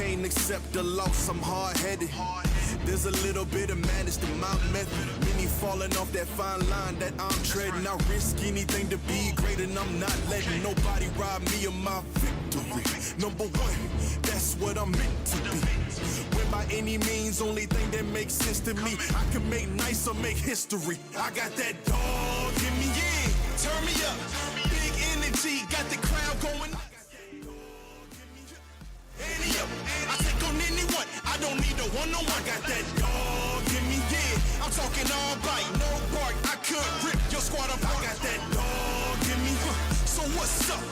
can't accept the loss, I'm hard-headed. There's a little bit of madness to my method. Many falling off that fine line that I'm treading. I risk anything to be great, and I'm not letting nobody rob me of my victory. Number one, that's what I'm meant to be. When by any means, only thing that makes sense to me, I can make nice or make history. I got that dog in me, yeah. Turn me up, big energy, got the crowd going. I take on anyone, I don't need a one-on-one. Got that dog in me, yeah. I'm talking all bite, no bark. I could rip your squad apart. I got that dog in me, so what's up?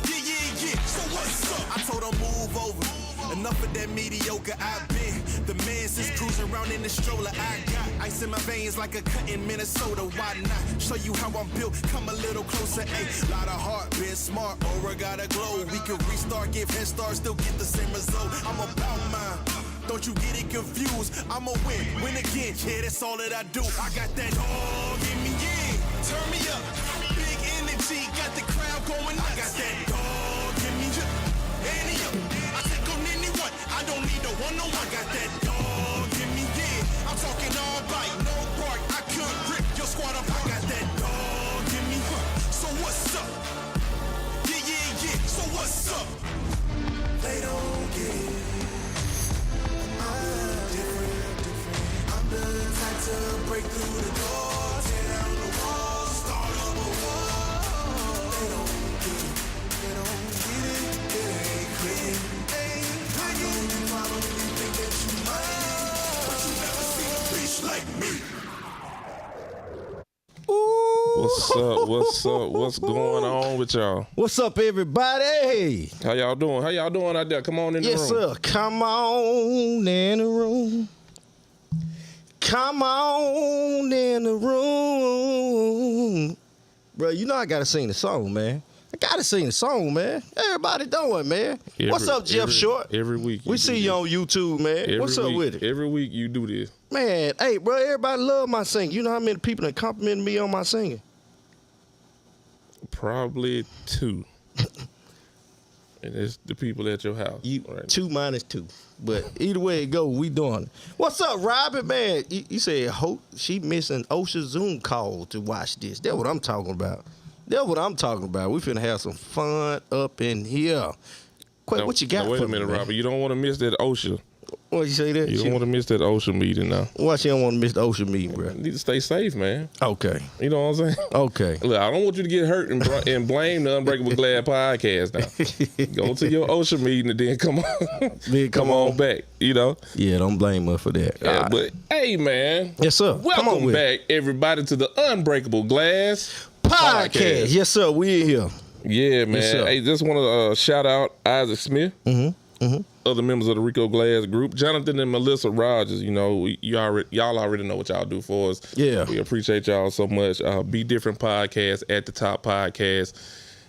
Yeah, so what's up? I told her move over. Enough of that mediocre, I've been the man since cruising around in the stroller. I got ice in my veins like a cut in Minnesota. Why not show you how I'm built? Come a little closer, ayy. Lot of heart, been smart, aura got a glow. We can restart, give head start, still get the same result. I'm about mine. Don't you get it confused? I'ma win again. Yeah, that's all that I do. I got that dog in me, yeah. Turn me up, big energy, got the crowd going nuts. I got that dog in me, I take on anyone, I don't need a one-on-one. Got that dog in me, yeah. I'm talking all bite, no bark. I could rip your squad apart. I got that dog in me, so what's up? Yeah, so what's up? They don't get it. I'm different. I'm the type to break through the door, tear down the walls, start up a war. They don't get it. They don't get it. It ain't clear. I know you probably think that you might, but you never seen a bitch like me. What's up? What's going on with y'all? What's up, everybody? How y'all doing? How y'all doing out there? Come on in the room. Yes, sir. Come on in the room. Come on in the room. Bro, you know I gotta sing the song, man. Everybody doing, man. What's up, Jeff Short? Every week. We see you on YouTube, man. What's up with it? Every week you do this. Man, hey, bro, everybody love my singing. You know how many people that compliment me on my singing? Probably 2. And it's the people at your house. Right 2 minus 2. But either way it go, we doing it. What's up, Robin, man? You said she missing OSHA Zoom call to watch this. That's what I'm talking about. We finna have some fun up in here. What you got for me? Wait a minute, Robert. You don't want to miss that OSHA. What you say that? You don't want to miss that OSHA meeting now. Why she don't want to miss the OSHA meeting, bro? You need to stay safe, man. Okay. You know what I'm saying? Okay. Look, I don't want you to get hurt and blame the Unbreakable Glad podcast now. Go to your OSHA meeting and then come on back, you know? Yeah, don't blame her for that. Yeah, but hey, man. Yes, sir. Welcome back, everybody, to the Unbreakable Glass podcast. Yes, sir. We in here. Yeah, man. Yes, hey, just want to shout out Isaac Smith. Other members of the Rico Glass group, Jonathan and Melissa Rogers. You know, y'all already know what y'all do for us. Yeah, we appreciate y'all so much. Be Different Podcast, At the Top Podcast.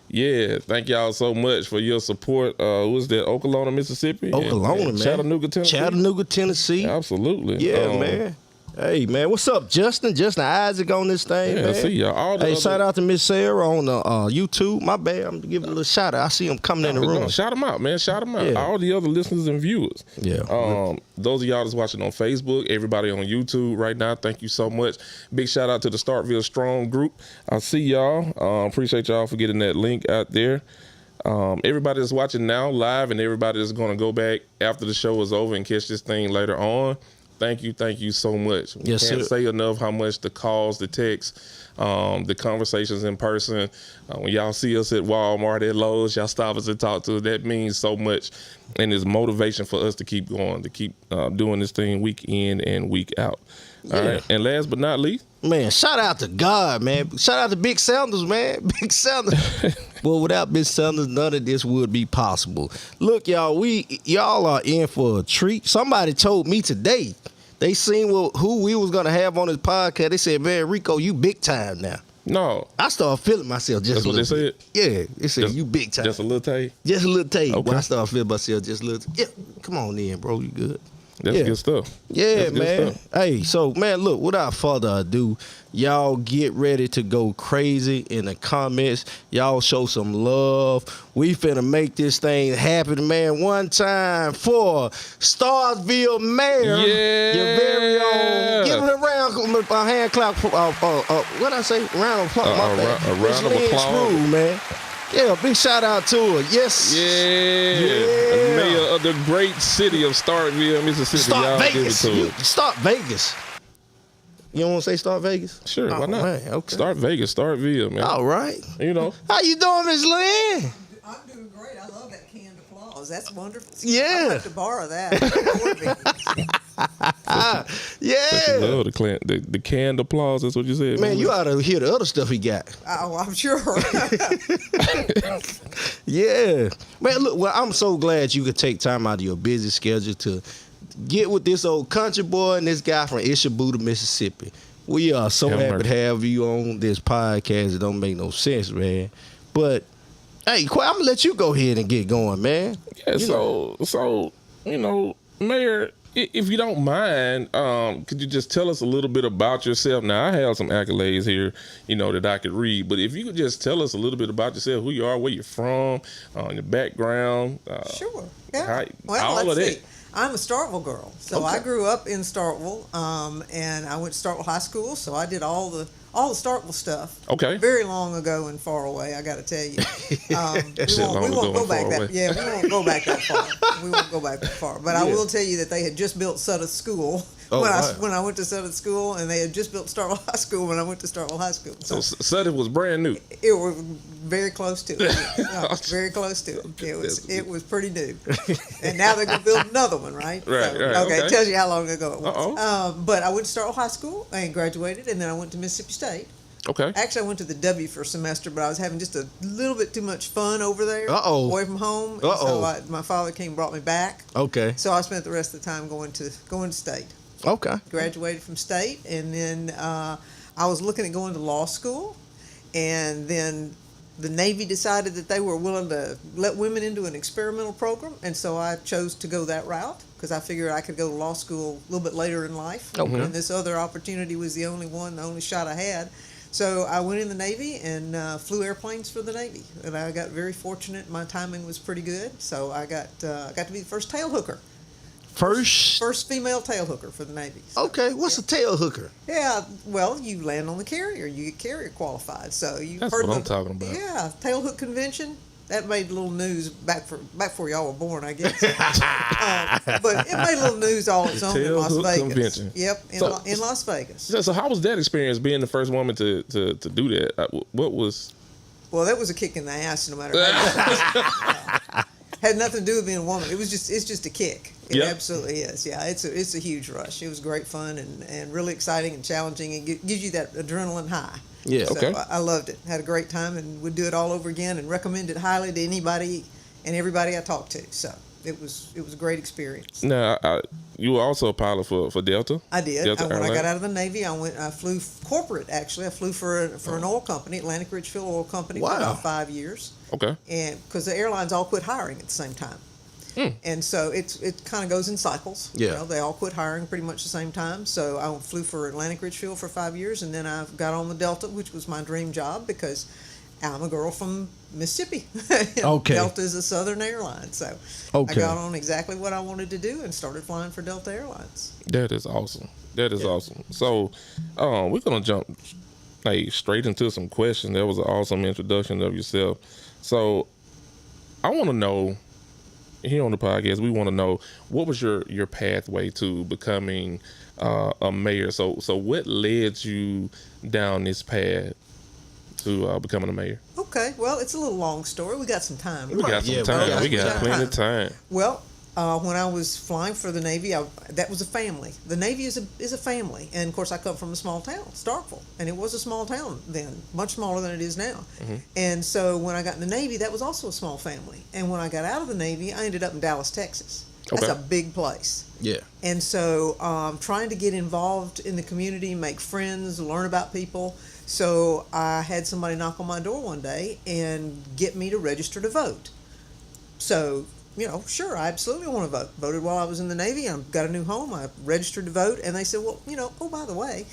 Yeah, thank y'all so much for your support. Who's that? Oklahoma, Mississippi. Man. Chattanooga, Tennessee. Absolutely. Yeah, man. Hey, man, what's up, Justin? Justin Isaac on this thing, man. See y'all. Shout out to Miss Sarah on YouTube. My bad, I'm giving a little shout out. I see him coming in the room. Shout them out, man. Shout them out. Yeah. All the other listeners and viewers. Yeah. Those of y'all that's watching on Facebook, everybody on YouTube right now, thank you so much. Big shout out to the Starkville Strong group. I see y'all. Appreciate y'all for getting that link out there. Everybody that's watching now live and everybody that's going to go back after the show is over and catch this thing later on. Thank you so much. Yes, Can't say enough how much the calls, the texts, the conversations in person. When y'all see us at Walmart, at Lowe's, y'all stop us and talk to us. That means so much, and it's motivation for us to keep going, to keep doing this thing week in and week out. All right. And last but not least, man, shout out to God, man. Shout out to Big Sanders, man. Big Sanders. Well, without Big Sanders, none of this would be possible. Look, y'all, y'all are in for a treat. Somebody told me today, they seen who we was gonna have on this podcast. They said, man, Rico, you big time now. No. I started feeling myself just a little bit. That's what they said? Yeah, they said, you big time. Just a little taste? Just a little taste. Okay. Well, I started feeling myself just a little. Yeah, come on in, bro. You good? That's good stuff. Yeah, That's good man. stuff. Hey, so man, look, without further ado, y'all get ready to go crazy in the comments. Y'all show some love. We finna make this thing happen, man. One time for Starkville Mayor, your very own. Give it a hand clap. What I say? Round of applause. My bad. A round Miss of Lynn applause. Spruill, man. Yeah, big shout out to her. Yes. Yeah. Mayor of the great city of Starkville, Mississippi. Start Y'all Vegas. give it to her. Start Vegas. You don't want to say Start Vegas? Sure, why not? Man, okay. Start Vegas, Starkville, man. All right. You know. How you doing, Miss Lynn? I'm doing great. I love that canned applause. That's wonderful. Yeah. I'd like to borrow that. Yeah. Love the canned applause. That's what you said. Man, you ought to hear the other stuff he got. Oh, I'm sure. Yeah. Man, look, well, I'm so glad you could take time out of your busy schedule to get with this old country boy and this guy from Ishabuda, Mississippi. We are so happy to have you on this podcast. It don't make no sense, man. But, hey, I'm going to let you go ahead and get going, man. Yeah, so you know, Mayor, if you don't mind, could you just tell us a little bit about yourself? Now, I have some accolades here, you know, that I could read, but if you could just tell us a little bit about yourself, who you are, where you're from, your background. Sure. Yeah. All of that. I'm a Starkville girl, so I grew up in Starkville, and I went to Starkville High School, so I did all the Starkville stuff. Okay. Very long ago and far away, I got to tell you. We won't go back that. Yeah, we won't go back that far. We won't go back that far. But I will tell you that they had just built Sudeth School when I went to Sudeth School, and they had just built Starkville High School when I went to Starkville High School. So Sudeth was brand new. It was very close to it. Very close to it. It was pretty new. And now they're going to build another one, right? Right. Okay, it tells you how long ago it was. Uh-oh. But I went to Starkville High School and graduated, and then I went to Mississippi State. Okay. Actually, I went to the W for a semester, but I was having just a little bit too much fun over there. Away from home. So my father came and brought me back. Okay. So I spent the rest of the time going to state. Okay. Graduated from state, and then I was looking at going to law school, and then the Navy decided that they were willing to let women into an experimental program, and so I chose to go that route because I figured I could go to law school a little bit later in life. Okay. And this other opportunity was the only shot I had. So I went in the Navy and flew airplanes for the Navy, and I got very fortunate. My timing was pretty good, so I got to be the first tail hooker. First female tail hooker for the Navy. So, okay, what's a tail hooker? Yeah, well, you land on the carrier, you get carrier qualified. So you That's heard what I'm talking about. Yeah, tail hook convention. That made a little news back before y'all were born, I guess. But it made a little news all its own in Las Vegas. Convention. Yep, in Las Vegas. So how was that experience being the first woman to do that? What was? Well, that was a kick in the ass, no matter how. Had nothing to do with being a woman. It's just a kick. It absolutely is. Yeah, it's a huge rush. It was great fun and really exciting and challenging. And gives you that adrenaline high. Yeah. So Okay. I loved it. Had a great time and would do it all over again and recommend it highly to anybody and everybody I talked to. So it was a great experience. Now, you were also a pilot for Delta. I did. Delta When I Airlines? got out of the Navy, I flew corporate. Actually, I flew for an oil company, Atlantic Ridgefield Oil Company, for about 5 years. Okay. And because the airlines all quit hiring at the same time. And so it kind of goes in cycles. Yeah. You know, they all quit hiring pretty much the same time. So I flew for Atlantic Ridgefield for 5 years, and then I got on the Delta, which was my dream job because I'm a girl from Mississippi. Okay. Delta is a Southern airline. So I got on exactly what I wanted to do and started flying for Delta Airlines. That is awesome. That is awesome. So we're going to jump straight into some questions. That was an awesome introduction of yourself. So I want to know, here on the podcast, we want to know, what was your pathway to becoming a mayor? So what led you down this path to becoming a mayor? Okay, well, it's a little long story. We got some time. We got some time. We got plenty of time. Well, when I was flying for the Navy, that was a family. The Navy is a family, and of course, I come from a small town, Starkville, and it was a small town then, much smaller than it is now. Mm-hmm. And so when I got in the Navy, that was also a small family. And when I got out of the Navy, I ended up in Dallas, Texas. That's a big place. Yeah. And so trying to get involved in the community, make friends, learn about people. So I had somebody knock on my door one day and get me to register to vote. So sure, I absolutely want to vote. Voted while I was in the Navy. I've got a new home. I registered to vote. And they said, well, oh, by the way,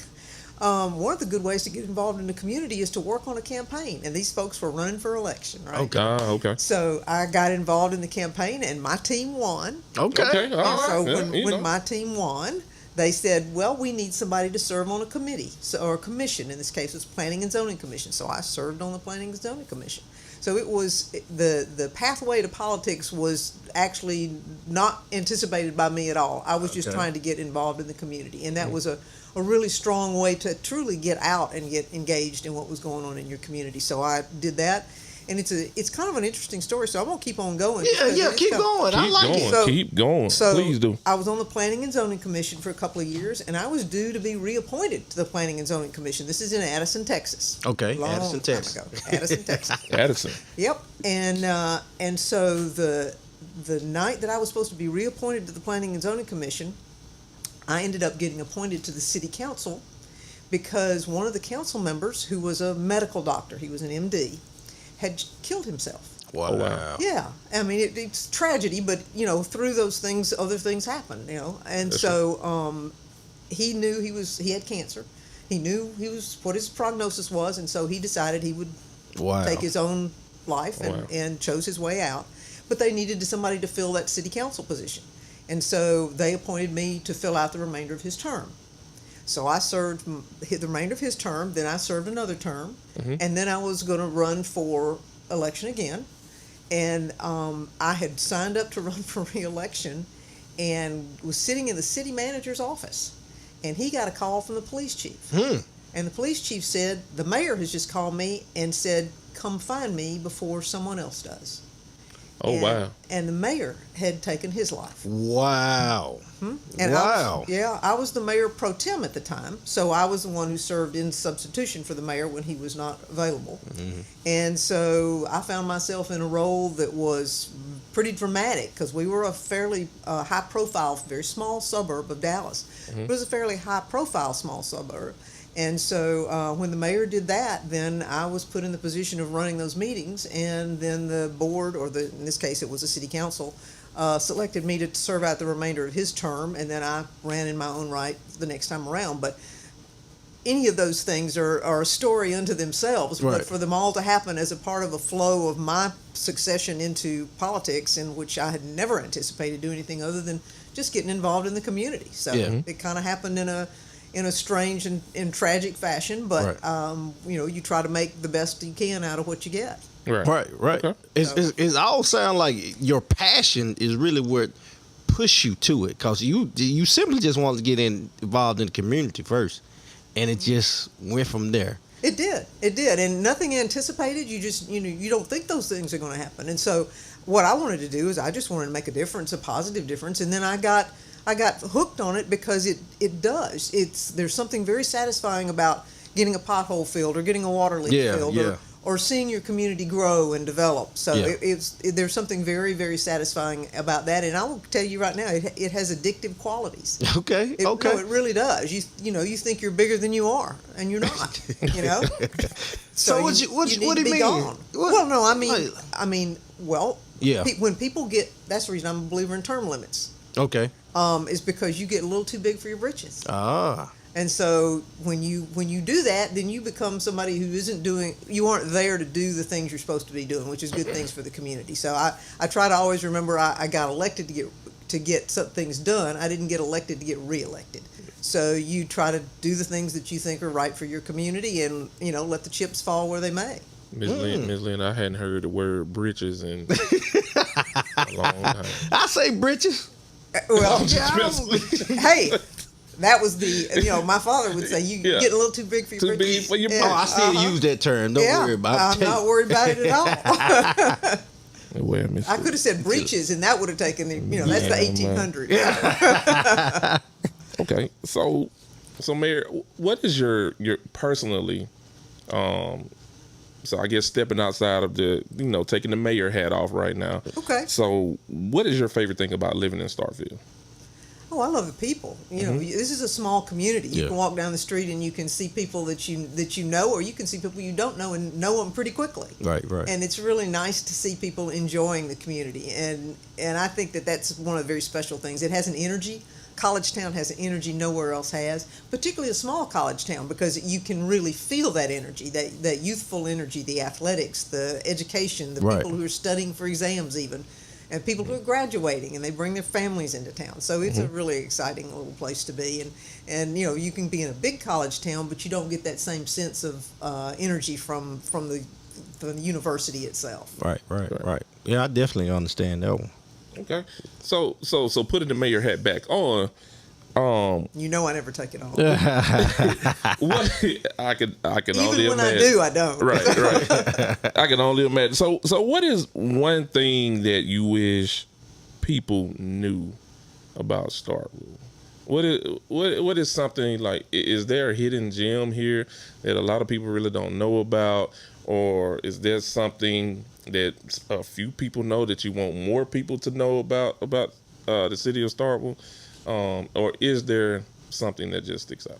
one of the good ways to get involved in the community is to work on a campaign. And these folks were running for election, right? Okay. Okay. So I got involved in the campaign, and my team won. Okay. Okay. All right. So Yeah, when my team won, they said, well, we need somebody to serve on a committee, or a commission. In this case, it was Planning and Zoning Commission. So I served on the Planning and Zoning Commission. So it was the pathway to politics was actually not anticipated by me at all. I was just trying to get involved in the community, and that was a really strong way to truly get out and get engaged in what was going on in your community. So I did that, and it's kind of an interesting story. So I'm gonna keep on going. Yeah, keep going. I like it. So- Keep going. So Please do. I was on the Planning and Zoning Commission for a couple of years, and I was due to be reappointed to the Planning and Zoning Commission. This is in Addison, Texas. Okay, Long Addison, time Texas. ago. Addison, Texas. Addison. Yep. And so the night that I was supposed to be reappointed to the Planning and Zoning Commission, I ended up getting appointed to the City Council because one of the council members, who was a medical doctor, he was an MD, had killed himself. Wow. Oh, wow. Yeah, I mean it's tragedy, but through those things, other things happen. And That's so he knew he had cancer. He knew what his prognosis was, and so he decided he would take his own life and chose his way out. But they needed somebody to fill that city council position, and so they appointed me to fill out the remainder of his term. So I served the remainder of his term, then I served another term, and then I was going to run for election again. And I had signed up to run for re-election and was sitting in the city manager's office. And he got a call from the police chief. And the police chief said, the mayor has just called me and said, come find me before someone else does. Oh, wow. And the mayor had taken his life. Wow. And Wow. I was the mayor pro tem at the time, so I was the one who served in substitution for the mayor when he was not available. And so I found myself in a role that was pretty dramatic because we were a fairly high-profile, very small suburb of Dallas. It was a fairly high-profile small suburb. And so when the mayor did that, then I was put in the position of running those meetings, and then the board, in this case it was the city council, selected me to serve out the remainder of his term, and then I ran in my own right the next time around. But any of those things are a story unto themselves, Right. but for them all to happen as a part of a flow of my succession into politics, in which I had never anticipated doing anything other than just getting involved in the community. So it kind of happened in a strange and tragic fashion, but you try to make the best you can out of what you get. Right. Okay. It's all sound like your passion is really what pushed you to it, because you simply just wanted to get involved in the community first, and it just went from there. It did, and nothing anticipated. You just you don't think those things are going to happen, and so what I wanted to do is I just wanted to make a difference, a positive difference, and then I got hooked on it because it does. There's something very satisfying about getting a pothole filled or getting a water leak filled or seeing your community grow and develop. So there's something very, very satisfying about that. And I will tell you right now, it has addictive qualities. Okay. No, it really does. You think you're bigger than you are, and you're not. So what do you mean? Gone. Well, no, I mean, Yeah. When people get, that's the reason I'm a believer in term limits. Okay. Is because you get a little too big for your britches. Ah. And so when you do that, then you become somebody who you aren't there to do the things you're supposed to be doing, which is good things for the community. So I try to always remember I got elected to get some things done. I didn't get elected to get reelected. So you try to do the things that you think are right for your community, and let the chips fall where they may. Ms. Lynn, I hadn't heard the word britches in a long time. I say britches. Well, Hey, that was my father would say, you get a little too big for your too britches. big for your Oh, I still use that term. Don't worry about it. I'm not worried about it at all. Well, Miss I could have said breeches, and that would have taken that's the 1800s. Okay, so Mayor, what is your personally, so I guess stepping outside of the taking the mayor hat off right now. Okay. So what is your favorite thing about living in Starkville? Oh, I love the people. You know, this is a small community. You Yeah. can walk down the street and you can see people that you know, or you can see people you don't know and know them pretty quickly. Right. And it's really nice to see people enjoying the community, and I think that that's one of the very special things. It has an energy. College town has an energy nowhere else has, particularly a small college town, because you can really feel that energy, that youthful energy, the athletics, the education, the Right. people who are studying for exams even, and people who are graduating, and they bring their families into town. So it's a really exciting little place to be, and you know, you can be in a big college town, but you don't get that same sense of energy from the university itself. Right. Yeah, I definitely understand that one. Okay. So putting the mayor hat back on. You know, I never take it off. What I can only Even when imagine. I do, I don't. Right. I can only imagine. So what is one thing that you wish people knew about Starkville? What is something like? Is there a hidden gem here that a lot of people really don't know about, or is there something that a few people know that you want more people to know about the city of Starkville, or is there something that just sticks out?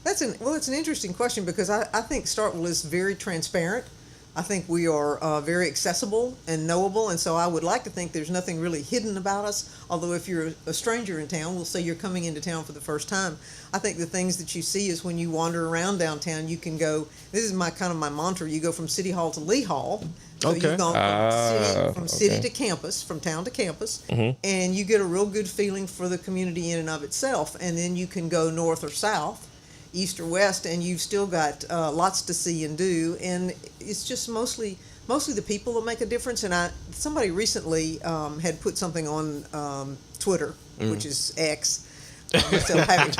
It's an interesting question, because I think Starkville is very transparent. I think we are very accessible and knowable, and so I would like to think there's nothing really hidden about us. Although if you're a stranger in town, we'll say you're coming into town for the first time, I think the things that you see is when you wander around downtown, you can go, this is my mantra, you go from City Hall to Lee Hall. So Okay. you've gone from city to campus, from town to campus, and you get a real good feeling for the community in and of itself. And then you can go north or south, east or west, and you've still got lots to see and do. And it's just mostly the people that make a difference. And somebody recently had put something on Twitter, which is X. I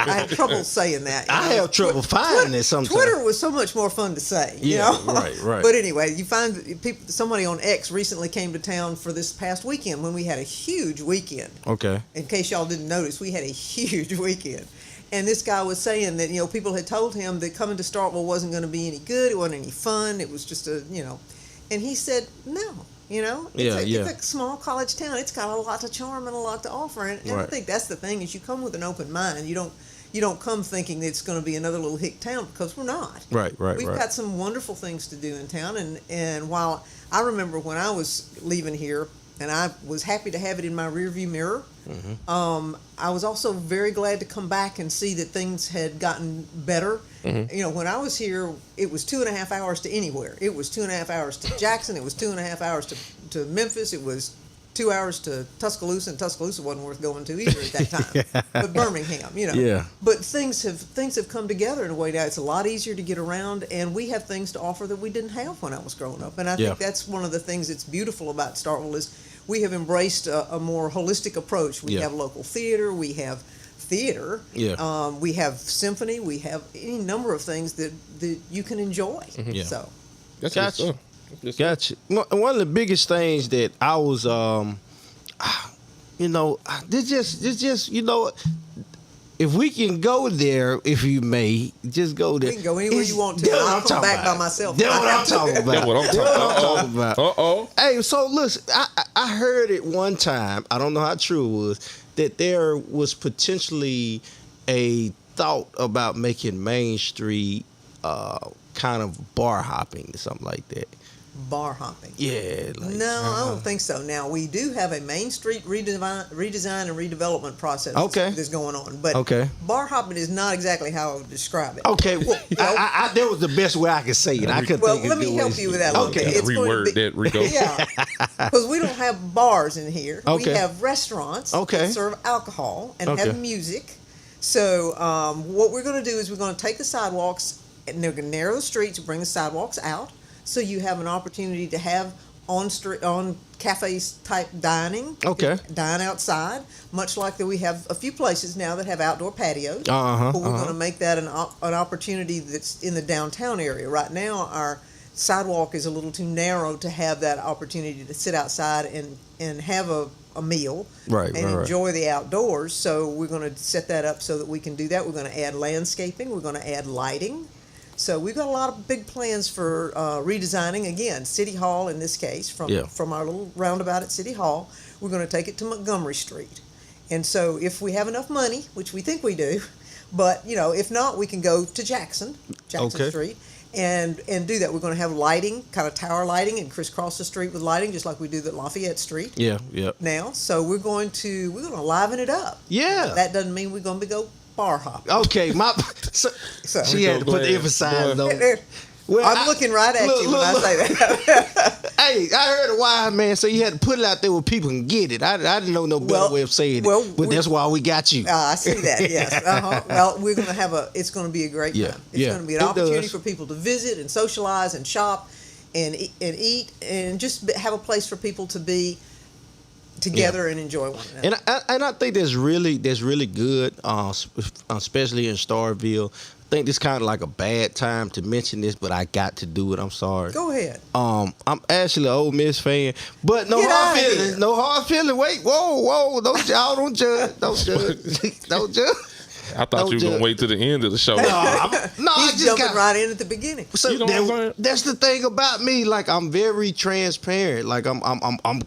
have trouble saying that. I have trouble finding it sometimes. Twitter was so much more fun to say. You Yeah, know? right. But anyway, you find somebody on X recently came to town for this past weekend when we had a huge weekend. Okay. In case y'all didn't notice, we had a huge weekend. And this guy was saying that, you know, people had told him that coming to Starkville wasn't going to be any good. It wasn't any fun. It was just and he said, no. You know, it's a small college town. It's got a lot to charm and a lot to offer, and I think that's the thing, is you come with an open mind. You don't come thinking that it's going to be another little hick town, because we're not. Right. We've got some wonderful things to do in town, and while I remember when I was leaving here, and I was happy to have it in my rearview mirror, I was also very glad to come back and see that things had gotten better. You know, when I was here, it was 2.5 hours to anywhere. It was 2.5 hours to Jackson. It was 2.5 hours to Memphis. It was 2 hours to Tuscaloosa, and Tuscaloosa wasn't worth going to either at that time. But Birmingham, you know. Yeah. But things have come together in a way now. It's a lot easier to get around, and we have things to offer that we didn't have when I was growing up. And I think that's one of the things that's beautiful about Starkville is we have embraced a more holistic approach. We have local theater. We have theater. We have symphony. We have any number of things that you can enjoy. So That's Gotcha. good stuff. Gotcha. One of the biggest things that I was, this just, you know, if we can go there, if you may, just go there. you can go anywhere you want to. That's what I'll I'm come talking back about. by myself. That's what I'm talking about. That's what I'm talking about. Uh-oh. Hey, so listen, I heard it one time, I don't know how true it was, that there was potentially a thought about making Main Street kind of bar hopping or something like that. Bar hopping. Yeah. No, I don't think so. Now, we do have a Main Street redesign and redevelopment process that's going on. But bar hopping is not exactly how I would describe it. Okay, well, that was the best way I could say it. I could let me help you with that a little bit. It's Reword that, Rico. Yeah, because we don't have bars in here. We have restaurants that serve alcohol and have music. So what we're going to do is we're going to take the sidewalks, and they're going to narrow the streets, bring the sidewalks out, so you have an opportunity to have on cafes type dining. Dine outside, much like that we have a few places now that have outdoor patios. But we're going to make that an opportunity that's in the downtown area. Right now, our sidewalk is a little too narrow to have that opportunity to sit outside and have a meal and enjoy the outdoors. So we're going to set that up so that we can do that. We're going to add landscaping. We're going to add lighting. So we've got a lot of big plans for redesigning. Again, City Hall in this case, from our little roundabout at City Hall, we're going to take it to Montgomery Street. And so if we have enough money, which we think we do, but if not, we can go to Jackson Okay. Street, and do that. We're going to have lighting, kind of tower lighting, and crisscross the street with lighting, just like we do at Lafayette Street. Yeah. Now, so we're going to liven it up. Yeah. That doesn't mean we're going to go bar hopping. Okay, so she had to put the emphasis on. Well, I'm looking right at you when I say that. Hey, I heard a wise man say you had to put it out there where people can get it. I didn't know no better way of saying it, but that's why we got you. I see that. Yes. Well, we're going to have it's going to be a great time. It's going to be an opportunity for people to visit and socialize and shop and eat and just have a place for people to be together and enjoy one another. And I think that's really good, especially in Starkville. I think this kind of like a bad time to mention this, but I got to do it. I'm sorry. Go ahead. I'm actually an Ole Miss fan, but no Get hard out of feelings. here. No hard feelings. Wait, whoa! Don't judge. Don't judge. Don't judge. I thought you were going to wait to the end of the show. No, I He's just jumping got right in at the beginning. So You know what I'm saying? that's the thing about me. Like I'm very transparent. Like I'm.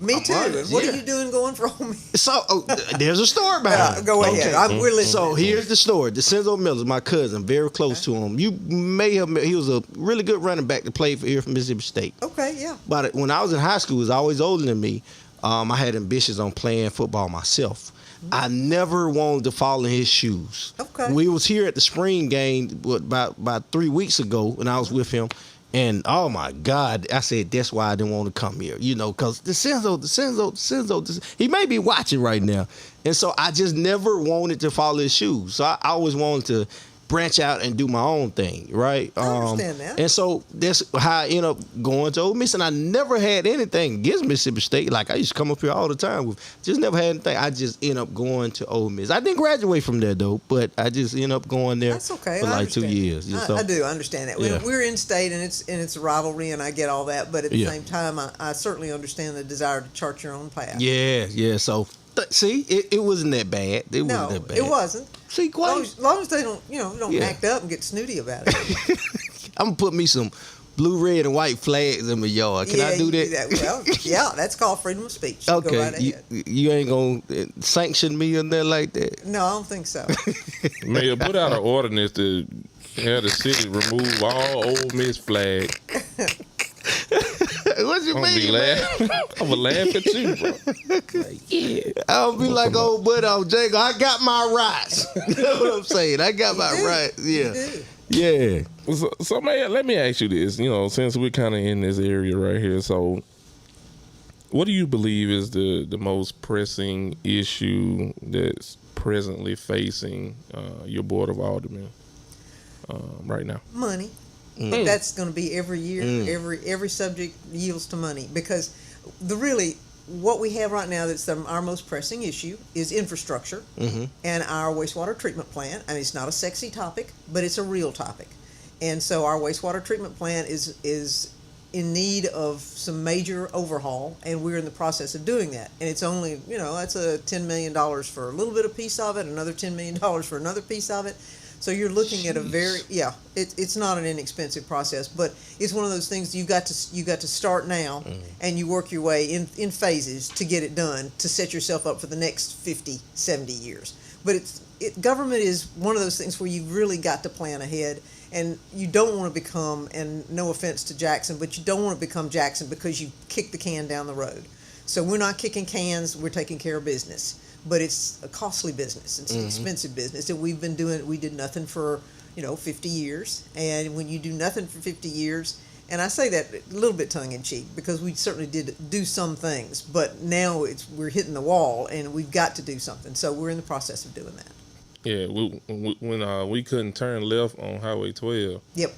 Me too. honest. And what Yeah. are you doing going for Ole Miss? So there's a story behind it. Go ahead. We're listening. So here's the story. DeCenzo Miller's my cousin, very close to him. You may have met, he was a really good running back to play for here from Mississippi State. Okay, yeah. But when I was in high school, he was always older than me. I had ambitions on playing football myself. I never wanted to follow in his shoes. Okay. We was here at the spring game about 3 weeks ago, and I was with him. And oh my God, I said that's why I didn't want to come here, because DeCenzo, he may be watching right now, and so I just never wanted to follow his shoes. So I always wanted to branch out and do my own thing, right? I understand that. And so that's how I ended up going to Ole Miss, and I never had anything against Mississippi State. Like I used to come up here all the time. Just never had anything. I just ended up going to Ole Miss. I didn't graduate from there though, but I just ended up going there. That's okay. For I like 2 understand. years. I do understand that. Yeah. We're in state, and it's a rivalry, and I get all that. But at the Yeah. same time, I certainly understand the desire to chart your own path. Yeah. So see, it wasn't that bad. It No, wasn't that bad. it wasn't. See, As long as they don't, Yeah. act up and get snooty about it. I'm gonna put me some blue, red, and white flags in my yard. Can I do you that? Well, yeah, that's called freedom of speech. Go Okay, right ahead. you ain't gonna sanction me in there like that. No, I don't think so. Mayor, put out an ordinance to have the city remove all Ole Miss flag. What you I'm gonna be mean, man? laughing. I'm gonna laugh at you, bro. I'll be like old buddy on Jago. I got my rights. You know what I'm saying? I got my do. rights. You Yeah. do. Yeah. So man, let me ask you this. Since we're kind of in this area right here, so what do you believe is the most pressing issue that's presently facing your board of aldermen right now? Money. That's going to be every year. Every subject yields to money, because what we have right now that's our most pressing issue is infrastructure and our wastewater treatment plant. I mean, it's not a sexy topic, but it's a real topic. And so our wastewater treatment plant is in need of some major overhaul, and we're in the process of doing that. And it's only, that's a $10 million for a little bit of piece of it, another $10 million for another piece of it. So you're looking at a very it's not an inexpensive process, but it's one of those things you got to start now, and you work your way in phases to get it done, to set yourself up for the next 50, 70 years. But government is one of those things where you've really got to plan ahead, and you don't want to become, and no offense to Jackson, but you don't want to become Jackson because you kick the can down the road. So we're not kicking cans, we're taking care of business. But it's a costly business. It's an expensive business. And we did nothing for, 50 years. And when you do nothing for 50 years, and I say that a little bit tongue in cheek, because we certainly did do some things, but now we're hitting the wall, and we've got to do something. So we're in the process of doing that. Yeah, when we couldn't turn left on Highway 12. Yep.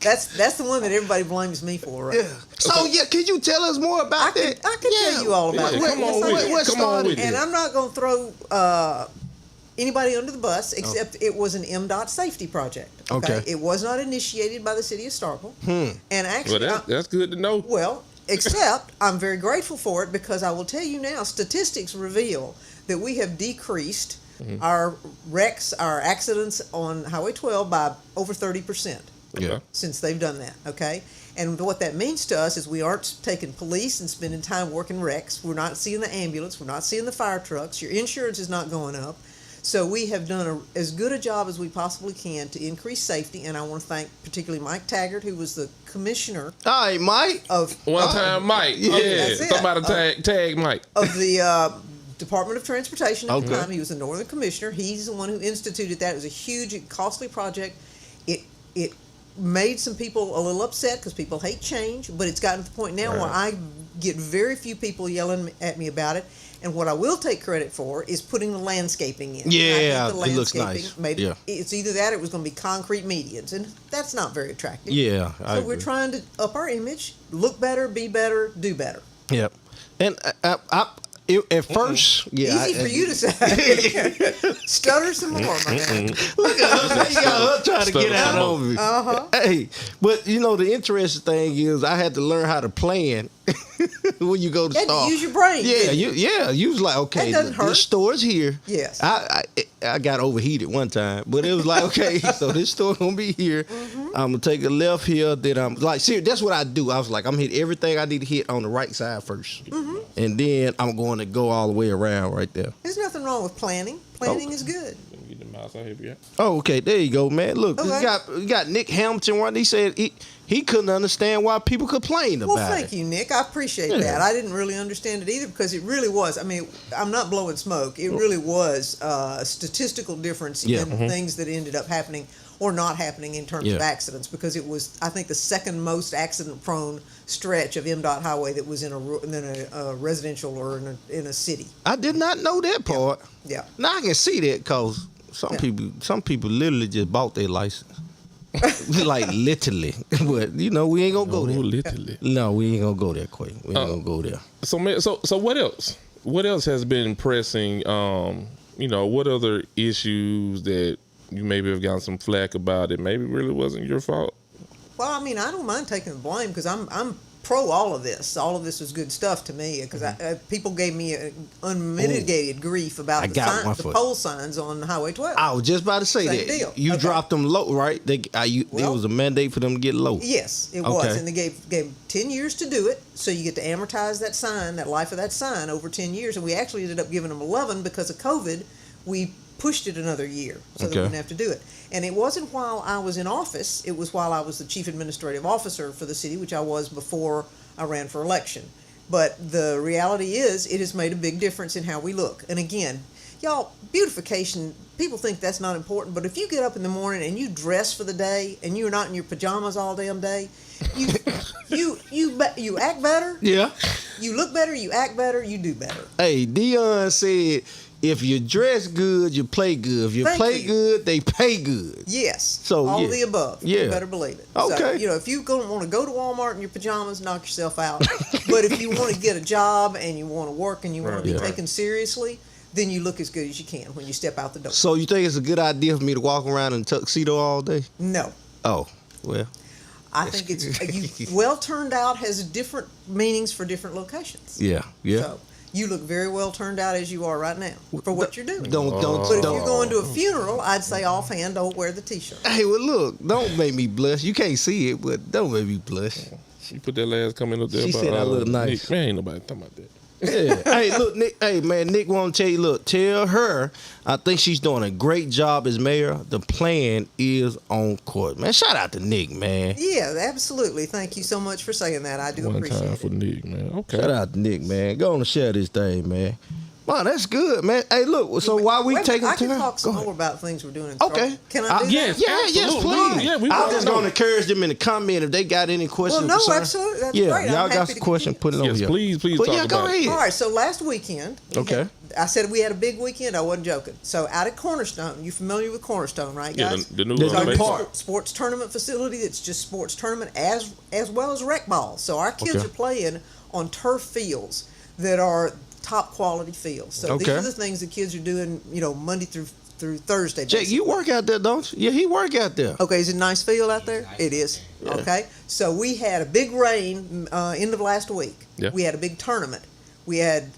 That's the one that everybody blames me for, right? Yeah. So can you tell us more about that? I can tell you all about it. Come on with it. Come on with it. And I'm not going to throw anybody under the bus, except it was an MDOT safety project. Okay. It was not initiated by the city of Starkville. And actually, Well, that's good to know. well, except I'm very grateful for it, because I will tell you now, statistics reveal that we have decreased our wrecks, our accidents on Highway 12 by over 30%. Yeah. Since they've done that, okay? And what that means to us is we aren't taking police and spending time working wrecks. We're not seeing the ambulance. We're not seeing the fire trucks. Your insurance is not going up. So we have done as good a job as we possibly can to increase safety. And I want to thank particularly Mike Taggart, who was the commissioner All right, Mike. of One time, Mike. Yeah, that's it. somebody tag Mike. of the Department of Transportation at the Okay. time. He was the Northern Commissioner. He's the one who instituted that. It was a huge, costly project. It made some people a little upset because people hate change, but it's gotten to the point now where I get very few people yelling at me about it. And what I will take credit for is putting the landscaping in. Yeah, And I think it looks nice. Made it, Yeah. It's either that or it was going to be concrete medians, and that's not very attractive. Yeah, I So we're agree. trying to up our image, look better, be better, do better. Yep. And at first, yeah. Easy for you to say. Stutter some more, my man. Look at her. You got her trying to get out Stutter over me. Uh-huh. Hey, but the interesting thing is I had to learn how to plan when you go to You had to store. use your brain, Yeah, didn't you was like, okay, That doesn't hurt. this store is here. Yes. I got overheated one time, but it was like, okay, so this store gonna be here. Mm-hmm. I'm gonna take a left here. Then I'm like, seriously, that's what I do. I was like, I'm hitting everything I need to hit on the right side 1st Mm-hmm. and then I'm going to go all the way around right there. There's nothing wrong with planning. Planning is good. Let me get the mouse out here, yeah. Oh, okay, there you go, man. Look, Okay. we got Nick Hamilton. One, he said he couldn't understand why people complained about Well, it. thank you, Nick. I appreciate Yeah. that. I didn't really understand it either because it really was. I mean, I'm not blowing smoke. It really was a statistical difference Yeah. in things that ended up happening or not happening in terms Yeah. of accidents because it was, I think, the second most accident-prone stretch of MDOT highway that was in a residential or in a city. I did not know that part. Yeah. Now I can see that because some people literally just bought their license. Like literally. But we ain't gonna go there. Literally. No, we ain't gonna go there, Quay. We ain't gonna go there. So, man, so what else? What else has been pressing? What other issues that you maybe have gotten some flack about? It maybe really wasn't your fault. Well, I mean, I don't mind taking the blame because I'm pro all of this. All of this was good stuff to me because people gave me unmitigated grief about I got one the for pole signs on Highway 12. I was just about to say Same that. deal. You Okay. dropped them low, right? There Well- was a mandate for them to get low. Yes, it Okay. was, and they gave 10 years to do it, so you get to amortize that sign, that life of that sign over 10 years, and we actually ended up giving them 11 because of COVID. We pushed it another year so that we Okay. didn't have to do it. And it wasn't while I was in office, it was while I was the chief administrative officer for the city, which I was before I ran for election. But the reality is, it has made a big difference in how we look. And again, y'all, beautification, people think that's not important, but if you get up in the morning and you dress for the day and you're not in your pajamas all damn day, you act better, Yeah. you look better, you act better, you do better. Hey, Dion said, if you dress good, you play good. If you Thank play you. good, they pay good. Yes. So, all yeah. of the above. Yeah. You better believe it. Okay. So, if you want to go to Walmart in your pajamas, knock yourself out. But if you want to get a job and you want to work and you want to be Right. taken seriously, then you look as good as you can when you step out the door. So you think it's a good idea for me to walk around in a tuxedo all day? No. Oh, well. I think it's well turned out has different meanings for different locations. Yeah, yeah. So you look very well turned out as you are right now for what you're doing. Don't. But if you're going to a funeral, I'd say offhand, don't wear the t-shirt. Hey, well, look, don't make me blush. You can't see it, but don't make me blush. You put that last comment up there She about said I look nice. Nick. Man, ain't nobody talking about that. Yeah. Hey, look, Nick. Hey, man, Nick want to tell you. Look, tell her I think she's doing a great job as mayor. The plan is on court, man. Shout out to Nick, man. Yeah, absolutely. Thank you so much for saying that. I do One appreciate time it. for Nick, man. Okay. Shout out to Nick, man. Go on and share this thing, man. Wow, that's good, man. Hey, look. So while we Wait, taking I can time, talk some go ahead. more about things we're doing in Okay. Starkville. Can I do yes. that? Yes, Absolutely. please. Yeah, we I'm wanna just know. going to encourage them in the comment if they got any questions. Well, no, concerns. absolutely. That's yeah, great. I'm y'all got happy some to questions, put it Yes, over here. please But talk yeah, go about it. ahead. All right, so last weekend, Okay. I said we had a big weekend. I wasn't joking. So out at Cornerstone, you familiar with Cornerstone, right, Yeah, guys? the new There's one. a It's our park. sports tournament facility. It's just sports tournament as well as rec ball. So our kids Okay. are playing on turf fields that are top quality fields. So these Okay. are the things the kids are doing, Monday through Thursday. Jake, you basically. work out there, don't you? Yeah, he work out there. Okay, is it a nice field out there? It is. Yeah. Okay. So we had a big rain end of last week. Yeah. We had a big tournament. We had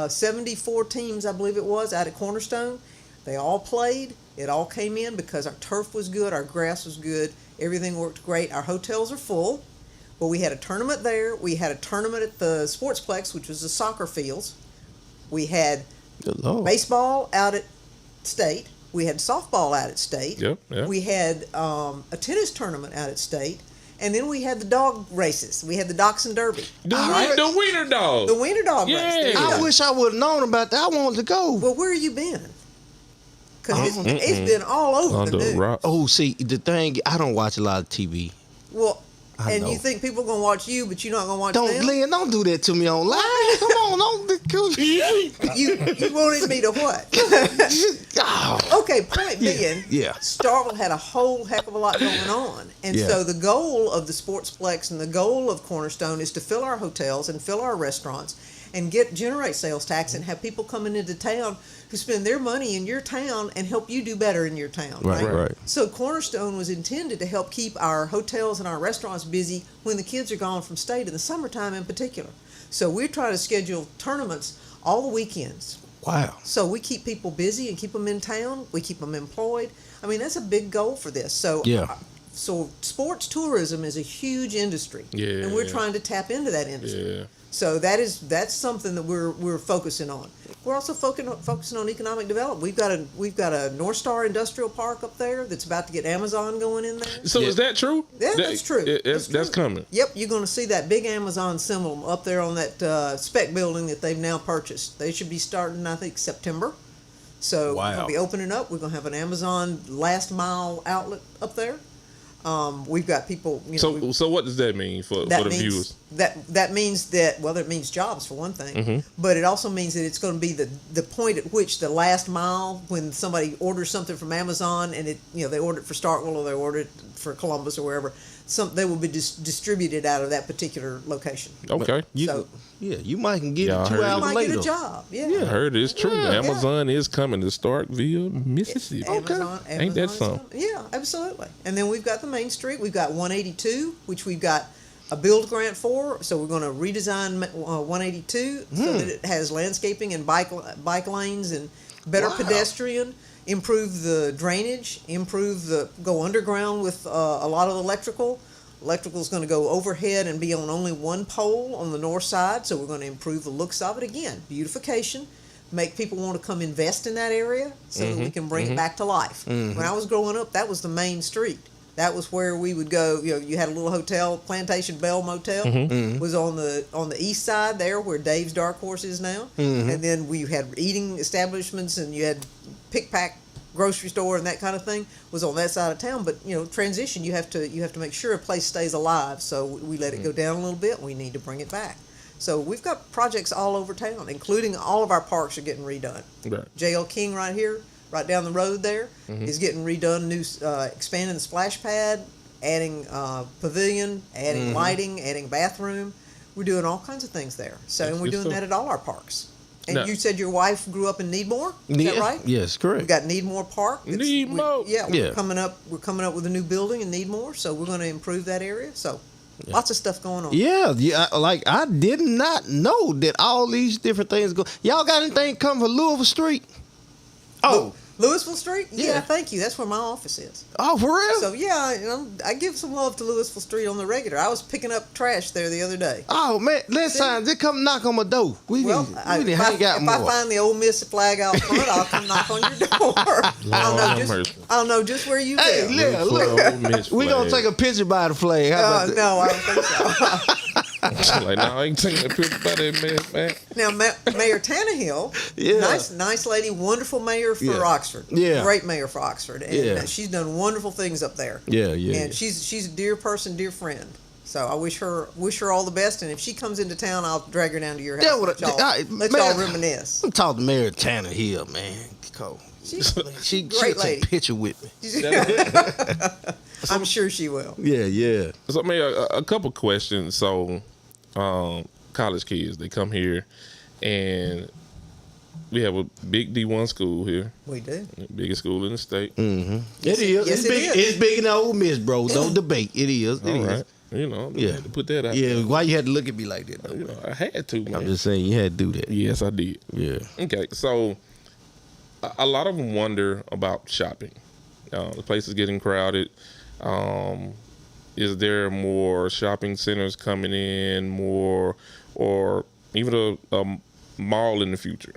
74 teams, I believe it was, out at Cornerstone. They all played. It all came in because our turf was good, our grass was good, everything worked great. Our hotels are full. But we had a tournament there. We had a tournament at the Sportsplex, which was the soccer fields. We had Good Lord. baseball out at State. We had softball out at State. Yep, yep. We had a tennis tournament out at State. And then we had the dog races. We had the Dachshund Derby. The wiener dog. The Wiener Dog race. There you I go. wish I would have known about that. I wanted to go. Well, where have you been? Because it's been all over Under the the news. rock. Oh, see, the thing, I don't watch a lot of TV. Well, I and know. you think people going to watch you, but you're not going to watch Don't, them? Lynn, don't do that to me online. Come on, don't. You wanted me to what? Oh, Okay, point being, yeah. Starkville had a whole heck of a lot going on. And Yeah. so the goal of the Sportsplex and the goal of Cornerstone is to fill our hotels and fill our restaurants and generate sales tax and have people coming into town who spend their money in your town and help you do better in your town. Right. So Cornerstone was intended to help keep our hotels and our restaurants busy when the kids are gone from state in the summertime in particular. So we're trying to schedule tournaments all the weekends. Wow. So we keep people busy and keep them in town. We keep them employed. I mean, that's a big goal for this. So Yeah. So sports tourism is a huge industry. Yeah. And we're trying to tap into that industry. Yeah. So that's something that we're focusing on. We're also focusing on economic development. We've got a North Star Industrial Park up there that's about to get Amazon going in there. So is that true? Yeah, that's true. That's coming. Yep, you're going to see that big Amazon symbol up there on that spec building that they've now purchased. They should be starting, I think, September. So Wow. we're going to be opening up. We're going to have an Amazon last mile outlet up there. We've got people. So what does that mean for the viewers? That means that it means jobs for one thing, but it also means that it's going to be the point at which the last mile when somebody orders something from Amazon and they order it for Starkville or they order it for Columbus or wherever, they will be distributed out of that particular location. Okay. You might can get Yeah, I it heard 2 it. hours You might later. get a job. Yeah. I heard it's true. Yeah. Amazon is coming to Starkville, Mississippi. Amazon Ain't that is something? coming. Yeah, absolutely. And then we've got the Main Street. We've got 182, which we've got a build grant for. So we're going to redesign 182 so that it has landscaping and bike lanes and better Wow. pedestrian, improve the drainage, go underground with a lot of electrical. Electrical is going to go overhead and be on only one pole on the north side, so we're going to improve the looks of it. Again, beautification, make people want to come invest in that area so that we can bring it back to life. When I was growing up, that was the main street. That was where we would go. You had a little hotel, Plantation Bell Motel, was on the east side there where Dave's Dark Horse is now. And then we had eating establishments, and you had pick-pack grocery store and that kind of thing was on that side of town. But transition, you have to make sure a place stays alive. So we let it go down a little bit. We need to bring it back. So we've got projects all over town, including all of our parks are getting redone. Right. J.L. King right here, right down the road there, is getting redone. New expanding the splash pad, adding pavilion, adding lighting, adding bathroom. We're doing all kinds of things there. So and we're good doing stuff. that at all our parks. And Now- you said your wife grew up in Needmore? Is that right? Yes, correct. We've got Needmore Park. Needmore. Yeah. We're coming up with a new building in Needmore, so we're going to improve that area. So lots of stuff going on. Yeah. Like I did not know that all these different things go. Y'all got anything coming for Louisville Street? Oh, Louisville Street? Yeah, Yeah. thank you. That's where my office is. oh, for real? So yeah, I give some love to Louisville Street on the regular. I was picking up trash there the other day. Oh man, next time they come knock on my door. We Well, need if hang out I more. find the Ole Miss flag out front, I'll come knock on your door. I'll know just where you Hey, live. yeah, look, we gonna take a picture by the flag. How about that? No, I don't think so. Like, no, I ain't taking a picture by that man. Now, Mayor Tannehill, Yeah. nice lady, wonderful mayor for Yeah. Oxford. Yeah. Great mayor for Oxford. And Yeah. she's done wonderful things up there. Yeah. And she's a dear person, dear friend. So I wish her all the best. And if she comes into town, I'll drag her down to your house. Yeah, what let man, y'all reminisce. I'm talking to Mary Tanner Hill, man. She Great took lady. a picture with me. I'm sure she will. Yeah. So, I mean, a couple questions. So, college kids, they come here, and we have a big D1 school here, We do. biggest school in the state. It is. Yes, It's it big. is. It's big in the Ole Miss, bro. Don't debate. It is. It All is. right. You know, Yeah. to put that out. Yeah. there. Why you had to look at me like that? Though, You man? know, I had to, man. I'm just saying you had to do that. Yes, I did. Yeah. Okay, so a lot of them wonder about shopping. The place is getting crowded. is there more shopping centers coming in, more, or even a mall in the future?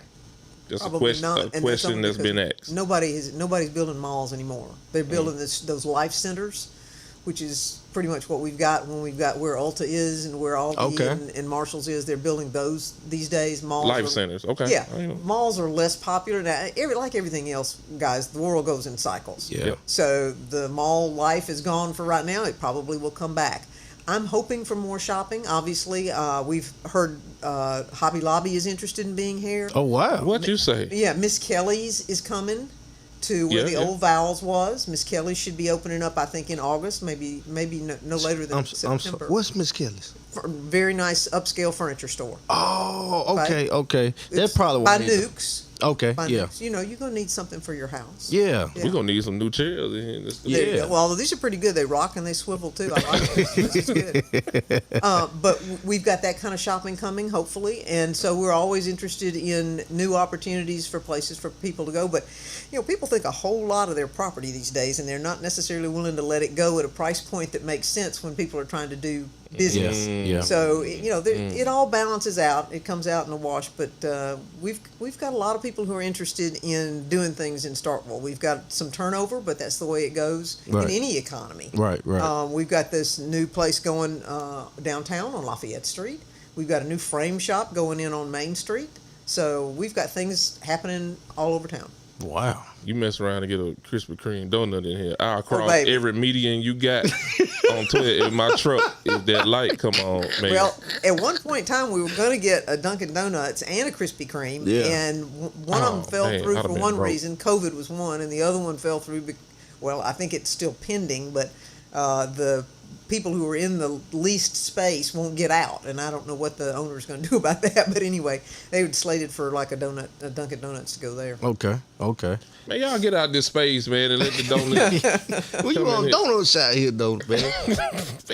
Just Probably not. a And that's question only that's been because asked. Nobody's building malls anymore. They're building those life centers, which is pretty much what we've got when we've got where Ulta is and where Aldi and Marshalls is. They're building those these days. Malls Life are, centers, okay. Yeah, I know. malls are less popular now. Like everything else, guys, the world goes in cycles. Yeah. So the mall life is gone for right now. It probably will come back. I'm hoping for more shopping. Obviously, we've heard Hobby Lobby is interested in being here. Oh wow. What you say? Yeah, Miss Kelly's is coming to where the old Vowels was. Miss Kelly's should be opening up, I think, in August, maybe no later than September. What's Miss Kelly's? Very nice upscale furniture store. Oh, okay, Right. okay. That's It's probably by what it is. Nukes. Okay, By yeah. Nukes. You know, you're gonna need something for your house. Yeah. We're gonna need some new chairs in here. There you Yeah. go. Well, these are pretty good. They rock and they swivel too. I like this. This is good. But we've got that kind of shopping coming, hopefully, and so we're always interested in new opportunities for places for people to go. But you know, people think a whole lot of their property these days, and they're not necessarily willing to let it go at a price point that makes sense when people are trying to do business. Yeah. So you know, it all balances out. It comes out in the wash. But we've got a lot of people who are interested in doing things in Starkville. We've got some turnover, but that's the way it goes Right. in any economy. Right. We've got this new place going downtown on Lafayette Street. We've got a new frame shop going in on Main Street. So we've got things happening all over town. Wow. You mess around and get a Krispy Kreme donut in here. I'll cross baby. every median you got on Twitter in my truck if that light come on, man. Well, at one point in time, we were going to get a Dunkin' Donuts and a Krispy Kreme, Yeah. and one of them fell man, through I'd for have been one broke. reason. COVID was one, and the other one fell through. Well, I think it's still pending, but the people who are in the leased space won't get out, and I don't know what the owner's going to do about that. But anyway, they were slated for like a Dunkin' Donuts to go there. Okay. Man, y'all get out this space, man, and let the donuts. Well, you Come in want here. donuts out here, though, man.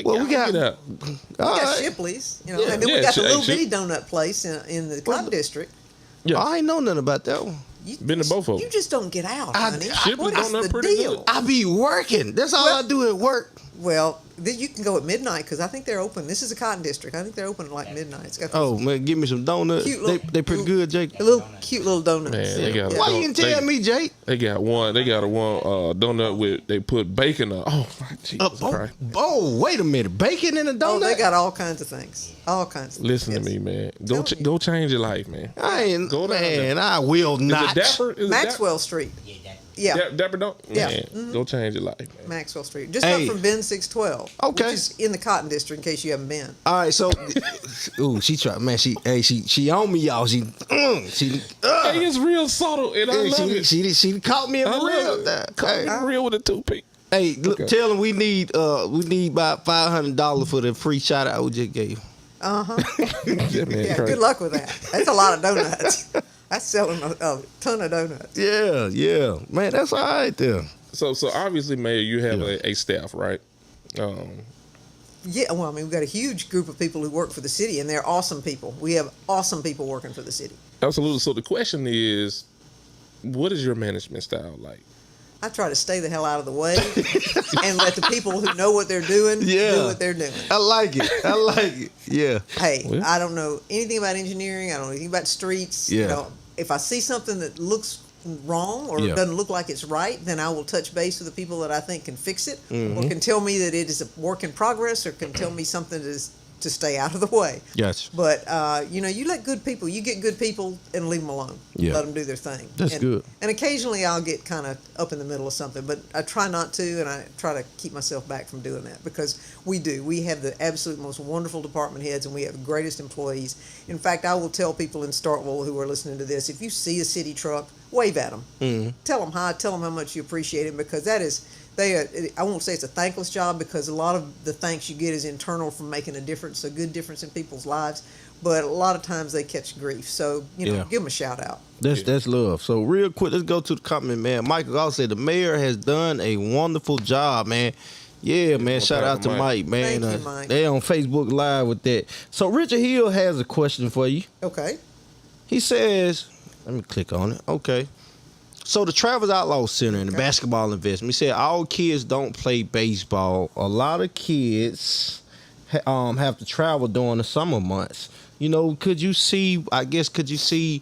Well, we got- Get out. All We got right. Shipley's, you know, Yeah. and then we Yeah, got the little Ship- bitty donut place in the Cotton District. Yeah. I ain't know nothing about that one. You Been to both of them. You just don't get out, honey. Shipley's What is donut the pretty deal? good. I be working. That's all I do at work. Well, then you can go at midnight because I think they're open. This is a Cotton District. I think they're open at like midnight. It's got Oh man, give me some donuts. Cute little- They pretty good, Jake. a little cute little donuts. Man, they got Why you didn't tell me, Jake? They got one. They got a donut with they put bacon on. Oh my Jesus Christ! Wait a minute, bacon in a donut? Oh, they got all kinds of things. All kinds of Listen things. to me, man. Tell me. Go change your life, man. I ain't, Go down man. there. I will Is not. it Dapper? Is it Maxwell Street. Yeah, Dapper don't? Yeah. Man, go change your life, man. Maxwell Street. Just Hey. up from Ben 612. Okay. Which is in the Cotton District in case you haven't been. All right, so, ooh, she tried, man. She on me, y'all. She Hey, it's real subtle, and I love it. she caught me in I the love real. it. That. Come Hey, on, real with a toothpick. hey, look, Okay. tell them we need about $500 for the free shout out we just gave. Yeah, man, Yeah, crazy. good luck with that. That's a lot of donuts. That's selling a ton of donuts. Yeah, man, that's all right there. So obviously, Mayor, you have a staff, right? Yeah, well, I mean, we've got a huge group of people who work for the city, and they're awesome people. We have awesome people working for the city. Absolutely. So the question is, what is your management style like? I try to stay the hell out of the way and let the people who know what they're doing do what they're doing. I like it. Yeah. Hey, Well. I don't know anything about engineering. I don't know anything about streets. Yeah. You know, if I see something that looks wrong or Yeah. doesn't look like it's right, then I will touch base with the people that I think can fix it, Mm-hmm. or can tell me that it is a work in progress, or can tell me something to stay out of the way. Gotcha. But you know, you let good people, you get good people and leave them alone. Yeah. Let them do their thing. That's good. And occasionally I'll get kind of up in the middle of something, but I try not to, and I try to keep myself back from doing that, because we have the absolute most wonderful department heads, and we have the greatest employees. In fact, I will tell people in Starkville who are listening to this, if you see a city truck, wave at them. Mm-hmm. Tell them hi, tell them how much you appreciate it, because that is, I won't say it's a thankless job, because a lot of the thanks you get is internal from making a difference, a good difference in people's lives. But a lot of times they catch grief. So, you know, Yeah. give them a shout out. That's love. So real quick, let's go to the comment, man. Michael also said the mayor has done a wonderful job, man. Yeah, man. on Shout top out of to Mike. Mike, man. Thank you, Mike. They on Facebook Live with that. So Richard Hill has a question for you. Okay. He says, let me click on it. Okay. So the Travis Outlaw Center and the basketball investment, he said all kids don't play baseball. A lot of kids have to travel during the summer months. You know, could you see the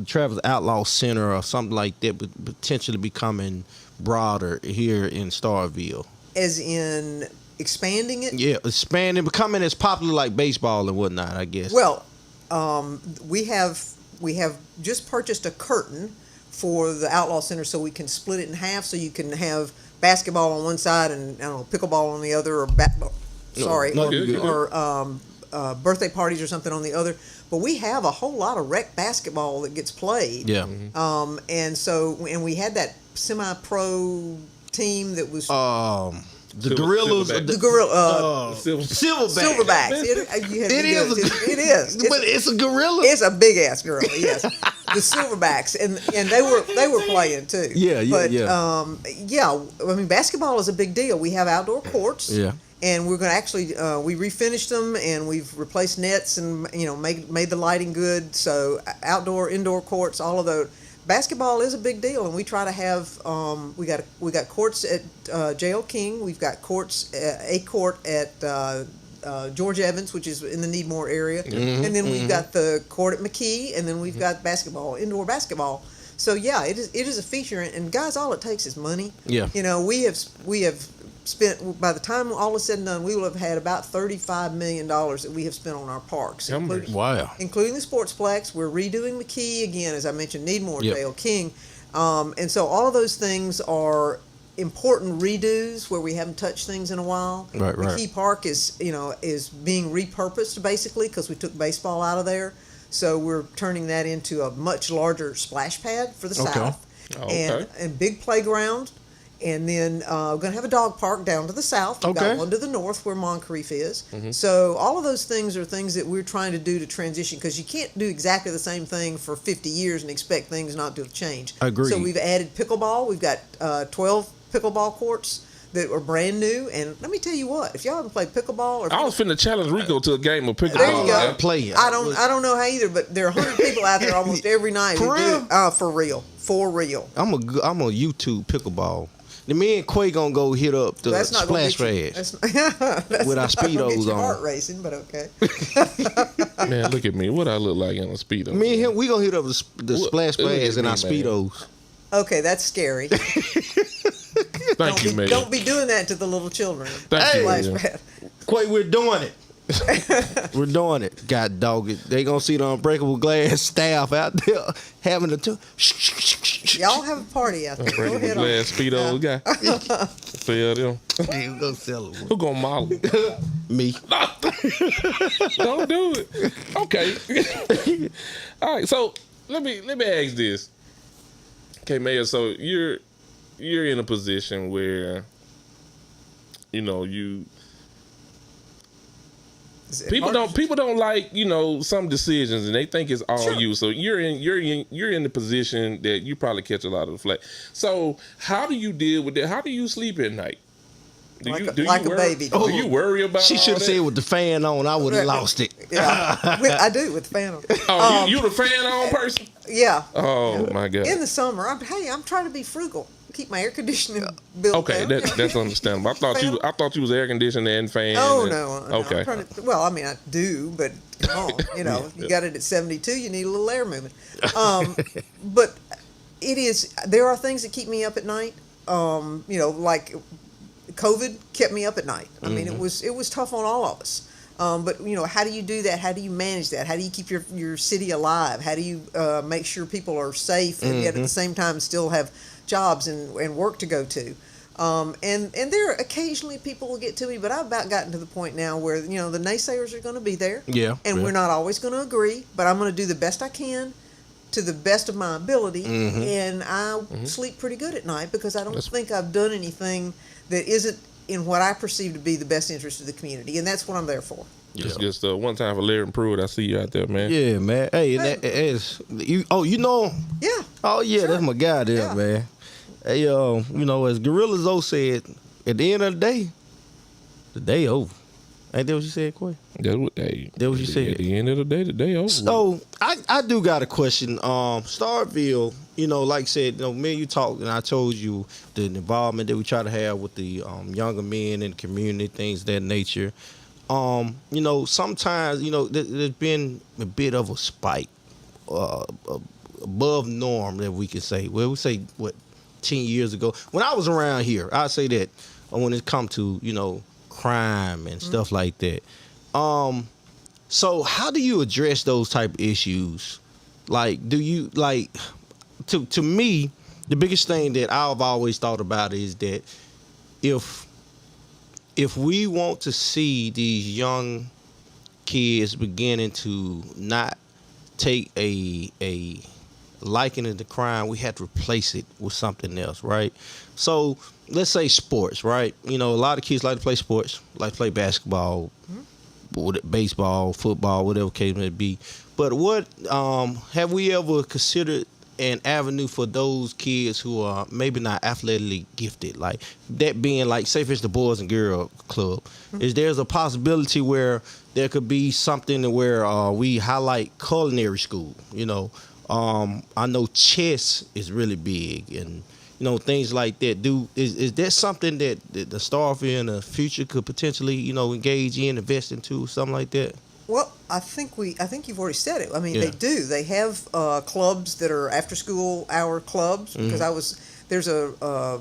Travis Outlaw Center or something like that potentially becoming broader here in Starkville? As in expanding it? Yeah, expanding, becoming as popular like baseball and whatnot, I guess. Well, we have just purchased a curtain for the Outlaw Center so we can split it in half so you can have basketball on one side and I don't know, pickleball on the other, or birthday parties or something on the other. But we have a whole lot of rec basketball that gets played. Yeah. And we had that semi-pro team that was the Gorillas. Silverbacks. It is. But it's a gorilla. It's a big ass gorilla. Yes, the Silverbacks, and they were playing too. Yeah. I mean, basketball is a big deal. We have outdoor courts. Yeah. And we're going to actually we refinished them and we've replaced nets and made the lighting good. So outdoor, indoor courts, all of those. Basketball is a big deal, and we try to have we got courts at J.L. King. We've got a court at George Evans, which is in the Needmore area, and then we've got the court at McKee, and then we've got indoor basketball. So yeah, it is a feature, and guys, all it takes is money. Yeah, we have spent, by the time all is said and done, we will have had about $35 million that we have spent on our parks. Including the Sportsplex. We're redoing McKee again, as I mentioned, Needmore, J.L. King. And so all of those things are important redos where we haven't touched things in a while. Right. McKee Park is being repurposed basically because we took baseball out of there. So we're turning that into a much larger splash pad for the south. And big playground. And then we're going to have a dog park down to the south. We've got one to the north where Moncrief is. So all of those things are things that we're trying to do to transition, because you can't do exactly the same thing for 50 years and expect things not to have changed. Agreed. So we've added pickleball. We've got 12 pickleball courts that are brand new. And let me tell you what, if y'all haven't played pickleball, I was finna challenge Rico to a game of pickleball. There you go. I play it. I don't know how either, but there are 100 people out there almost every night who do it. For real. I'm a YouTube pickleball. Then me and Quay gonna go hit up the splash pad with our speedos on. Heart racing, but okay. Man, look at me. What I look like in a speedo? Me and him, we gonna hit up the splash pads in our speedos. Okay, that's scary. Thank you, man. Don't be doing that to the little children. Thank you, Splash man. pad. Quay, we're doing it. We're doing it. God dog it. They gonna see the unbreakable glass staff out there having Y'all have a party out there. Go Unbreakable ahead. glass speedo guy. Sell them. Who gonna sell them? Who gonna model? Me. Don't do it. Okay. All right. So let me ask this. Okay, Mayor. So you're in a position where you. People don't like some decisions, and they think it's all you. So you're in the position that you probably catch a lot of the flack. So how do you deal with that? How do you sleep at night? Do you a baby. Do you worry about? She should have said with the fan on. I would have lost it. Yeah, I do with the fan on. Oh, you the fan on person? Yeah. Oh my God. In the summer, I'm trying to be frugal. Keep my air conditioning bill Okay, down. that's understandable. I thought you was air conditioning and fan. Oh no. Okay. I do, but come on, you got it at 72. You need a little air movement. But there are things that keep me up at night. Like COVID kept me up at night. I mean, it was tough on all of us. But how do you do that? How do you manage that? How do you keep your city alive? How do you make sure people are safe and yet at the same time still have jobs and work to go to? And there are occasionally people will get to me, but I've about gotten to the point now where the naysayers are going to be there. Yeah. And we're not always going to agree, but I'm going to do the best I can to the best of my ability, and I sleep pretty good at night because I don't think I've done anything that isn't in what I perceive to be the best interest of the community, and that's what I'm there for. Just one time for Larry and Pruitt, I see you out there, man. Yeah, man. Hey, that is you. Oh, you know him? Yeah. Oh yeah, Sure. that's my guy there, Yeah. man. Hey, as Gorilla Zoe said, at the end of the day over. Ain't that what you said, Quay? That's what they. That what you said? At the end of the day, over. So I do got a question. Starkville, like I said, me and you talked, and I told you the involvement that we try to have with the younger men in the community, things of that nature. Sometimes there's been a bit of a spike, above norm that we could say. Well, we say 10 years ago when I was around here, I'd say that when it come to crime and stuff like that. So how do you address those type of issues? Like, do you to me, the biggest thing that I've always thought about is that if we want to see these young kids beginning to not take a liking to crime, we have to replace it with something else, right? So let's say sports, right? A lot of kids like to play sports, like to play basketball, baseball, football, whatever case may be. But what have we ever considered an avenue for those kids who are maybe not athletically gifted, like that being like, say for instance, the Boys and Girls Club? Is there's a possibility where there could be something where we highlight culinary school? I know chess is really big, and things like that. Is that something that the Starkville in the future could potentially engage in, invest into, something like that? Well, I think you've already said it. I mean, They do. They have clubs that are after school hour clubs. Because there's a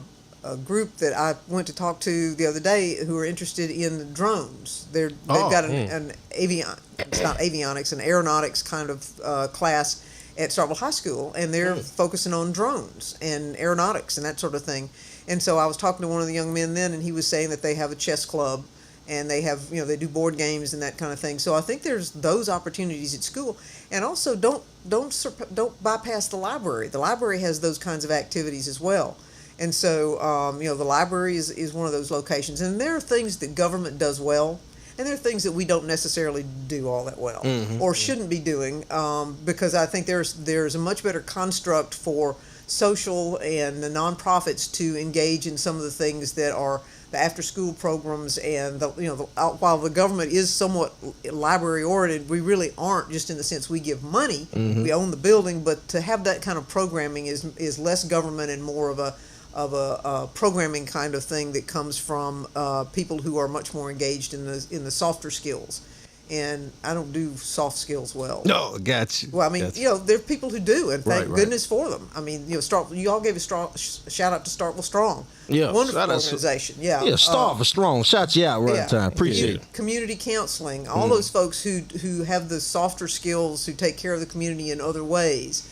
group that I went to talk to the other day who are interested in drones. They've got an it's not avionics, an aeronautics kind of class at Starkville High School, and they're focusing on drones and aeronautics and that sort of thing. And so I was talking to one of the young men then, and he was saying that they have a chess club, and they have, they do board games and that kind of thing. So I think there's those opportunities at school. And also don't bypass the library. The library has those kinds of activities as well. And so, the library is one of those locations. And there are things that government does well, and there are things that we don't necessarily do all that well, or shouldn't be doing, because I think there's a much better construct for social and the nonprofits to engage in some of the things that are the after-school programs. And while the government is somewhat library-oriented, we really aren't, just in the sense we give money, we own the building, but to have that kind of programming is less government and more of a programming kind of thing that comes from people who are much more engaged in the softer skills. And I don't do soft skills well. No, got you. Well, I mean, there are people who do, and thank goodness for them. I mean, you all gave a shout out to Starkville Strong. Yeah, wonderful organization. Yeah, Starkville Strong. Shout you out right time. Appreciate it. Community counseling. All those folks who have the softer skills, who take care of the community in other ways.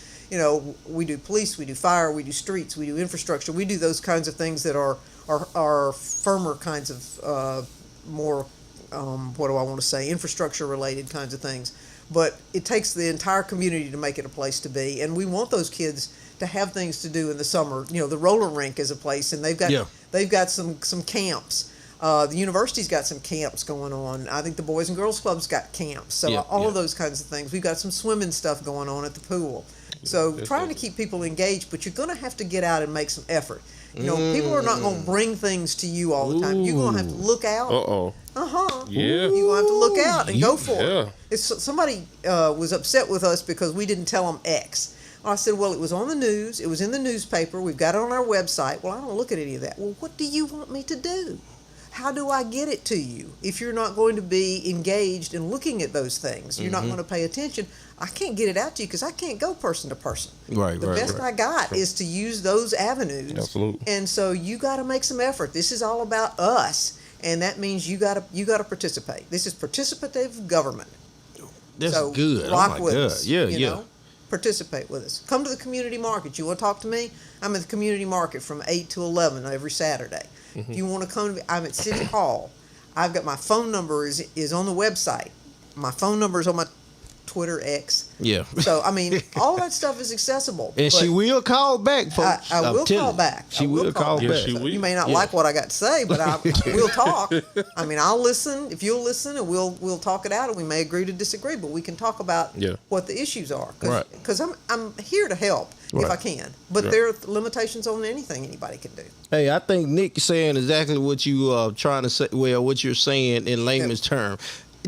We do police, we do fire, we do streets, we do infrastructure. We do those kinds of things that are firmer kinds of more, what do I want to say, infrastructure related kinds of things. But it takes the entire community to make it a place to be. And we want those kids to have things to do in the summer. The roller rink is a place, and they've got some camps. The university's got some camps going on. I think the Boys and Girls Club's got camps. So all of those kinds of things. We've got some swimming stuff going on at the pool. So trying to keep people engaged, but you're going to have to get out and make some effort. People are not going to bring things to you all the time. You're going to have to look out. Yeah. You're going to have to look out and go for it. Somebody was upset with us because we didn't tell them X. I said, well, it was on the news. It was in the newspaper. We've got it on our website. Well, I don't look at any of that. Well, what do you want me to do? How do I get it to you if you're not going to be engaged in looking at those things? You're not going to pay attention. I can't get it out to you because I can't go person to person. The best I got is to use those avenues. Absolutely. And so you got to make some effort. This is all about us, and that means you got to participate. This is participative government. That's so good. Rock oh with God. us. Yeah. Participate with us. Come to the community market. You want to talk to me? I'm at the community market from 8 to 11 every Saturday. If you want to come to me, I'm at City Hall. I've got my phone number is on the website. My phone number is on my Twitter X. Yeah. So I mean, all that stuff is accessible. And she but will call back, folks. I will call back. She I will call back. Yes, she will. You may not Yeah. like what I got to say, but we'll talk. I mean, I'll listen if you'll listen, and we'll talk it out, and we may agree to disagree, but we can talk about Yeah. what the issues are. Right. Because I'm here to help if Right. I can, but Right. there are limitations on anything anybody can do. Hey, I think Nick is saying exactly what you are trying to say. Well, what you're saying in layman's term.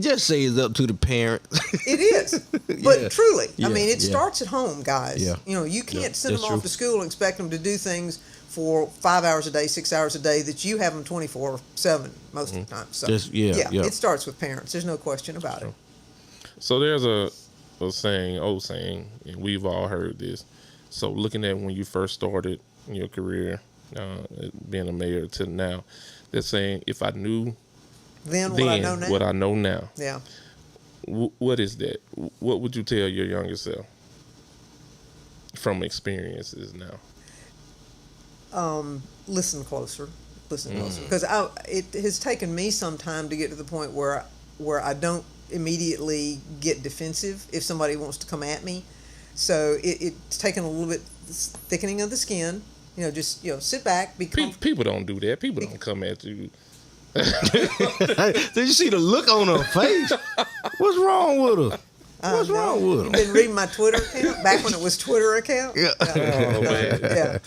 Just say it's up to the parent. It is, but Yeah. truly, Yeah, I mean, it yeah. starts at home, guys. Yeah. You know, you can't send that's them true. off to school and expect them to do things for 5 hours a day, 6 hours a day that you have them 24/7 most of the time. So Yeah. it starts with parents. There's no question about it. So there's a saying, old saying, and we've all heard this. So looking at when you first started in your career, being a mayor to now, they're saying, if I knew Then then what I know now. what I know now, Yeah. what is that? What would you tell your younger self from experiences now? Listen closer. Listen closer. Because it has taken me some time to get to the point where I don't immediately get defensive if somebody wants to come at me. So it's taken a little bit thickening of the skin. You know, just sit back, be comfortable. People don't do that. People don't come at you. Hey, did you see the look on her face? What's wrong with her? What's wrong with her? You've been reading my Twitter account back when it was Twitter account. Yeah. Oh, man. Yeah.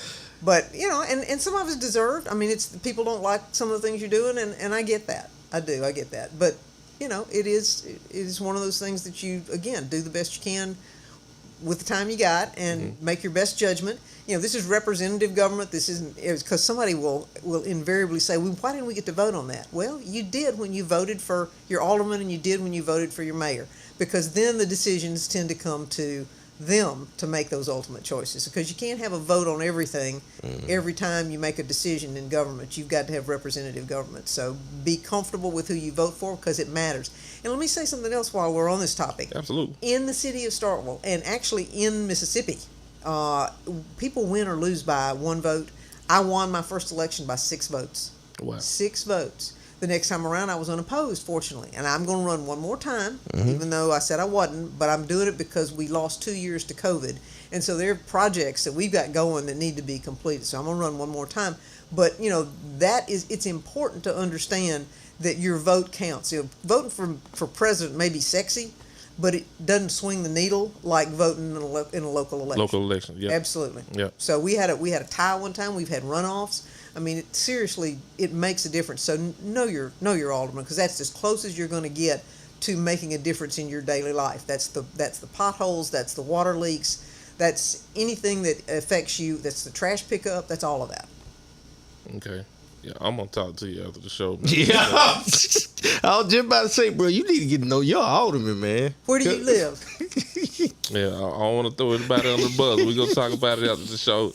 But and some of it's deserved. I mean, it's people don't like some of the things you're doing, and I get that. I get that. But it is one of those things that you again do the best you can with the time you got and make your best judgment. This is representative government. This isn't because somebody will invariably say, well, why didn't we get to vote on that? Well, you did when you voted for your alderman, and you did when you voted for your mayor, because then the decisions tend to come to them to make those ultimate choices, because you can't have a vote on everything every time you make a decision in government. You've got to have representative government. So be comfortable with who you vote for, because it matters. And let me say something else while we're on this topic. Absolutely. In the city of Starkville, and actually in Mississippi, people win or lose by one vote. I won my first election by 6 votes. Wow. 6 votes. The next time around, I was unopposed, fortunately. And I'm going to run one more time, even though I said I wasn't. But I'm doing it because we lost 2 years to COVID. And so there are projects that we've got going that need to be completed. So I'm going to run one more time. But, it's important to understand that your vote counts. Voting for president may be sexy, but it doesn't swing the needle like voting in a local election. Local election, yeah. Absolutely. Yeah. So we had a tie one time. We've had runoffs. I mean, it makes a difference. So know your alderman, because that's as close as you're going to get to making a difference in your daily life. That's the potholes. That's the water leaks. That's anything that affects you. That's the trash pickup. That's all of that. Okay. Yeah, I'm gonna talk to you after the show. Yeah. I was just about to say, bro, you need to get to know your alderman, man. Where do you live? Yeah, I don't want to throw anybody under the bus. We're gonna talk about it after the show.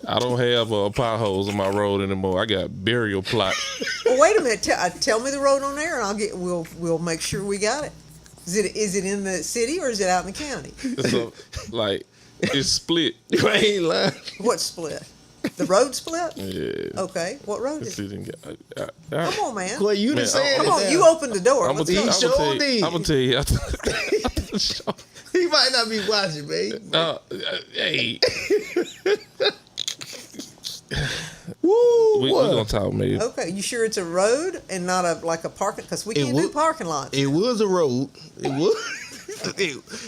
I don't have potholes on my road anymore. I got burial plot. Well, wait a minute. Tell me the road on there, and we'll make sure we got it. Is it in the city or is it out in the county? So, it's split. You ain't lying. What split? The road split? Yeah. Okay. What road is it? Come Come on, man. Well, you Man, done said Come it on. now. You opened the door. I'm Let's gonna go. tell you after the show. He might not be watching, man. Hey, Woo, we're what? gonna talk, man. Okay. You sure it's a road and not a parking? Because we can't do would- parking lots. It was a road. It was.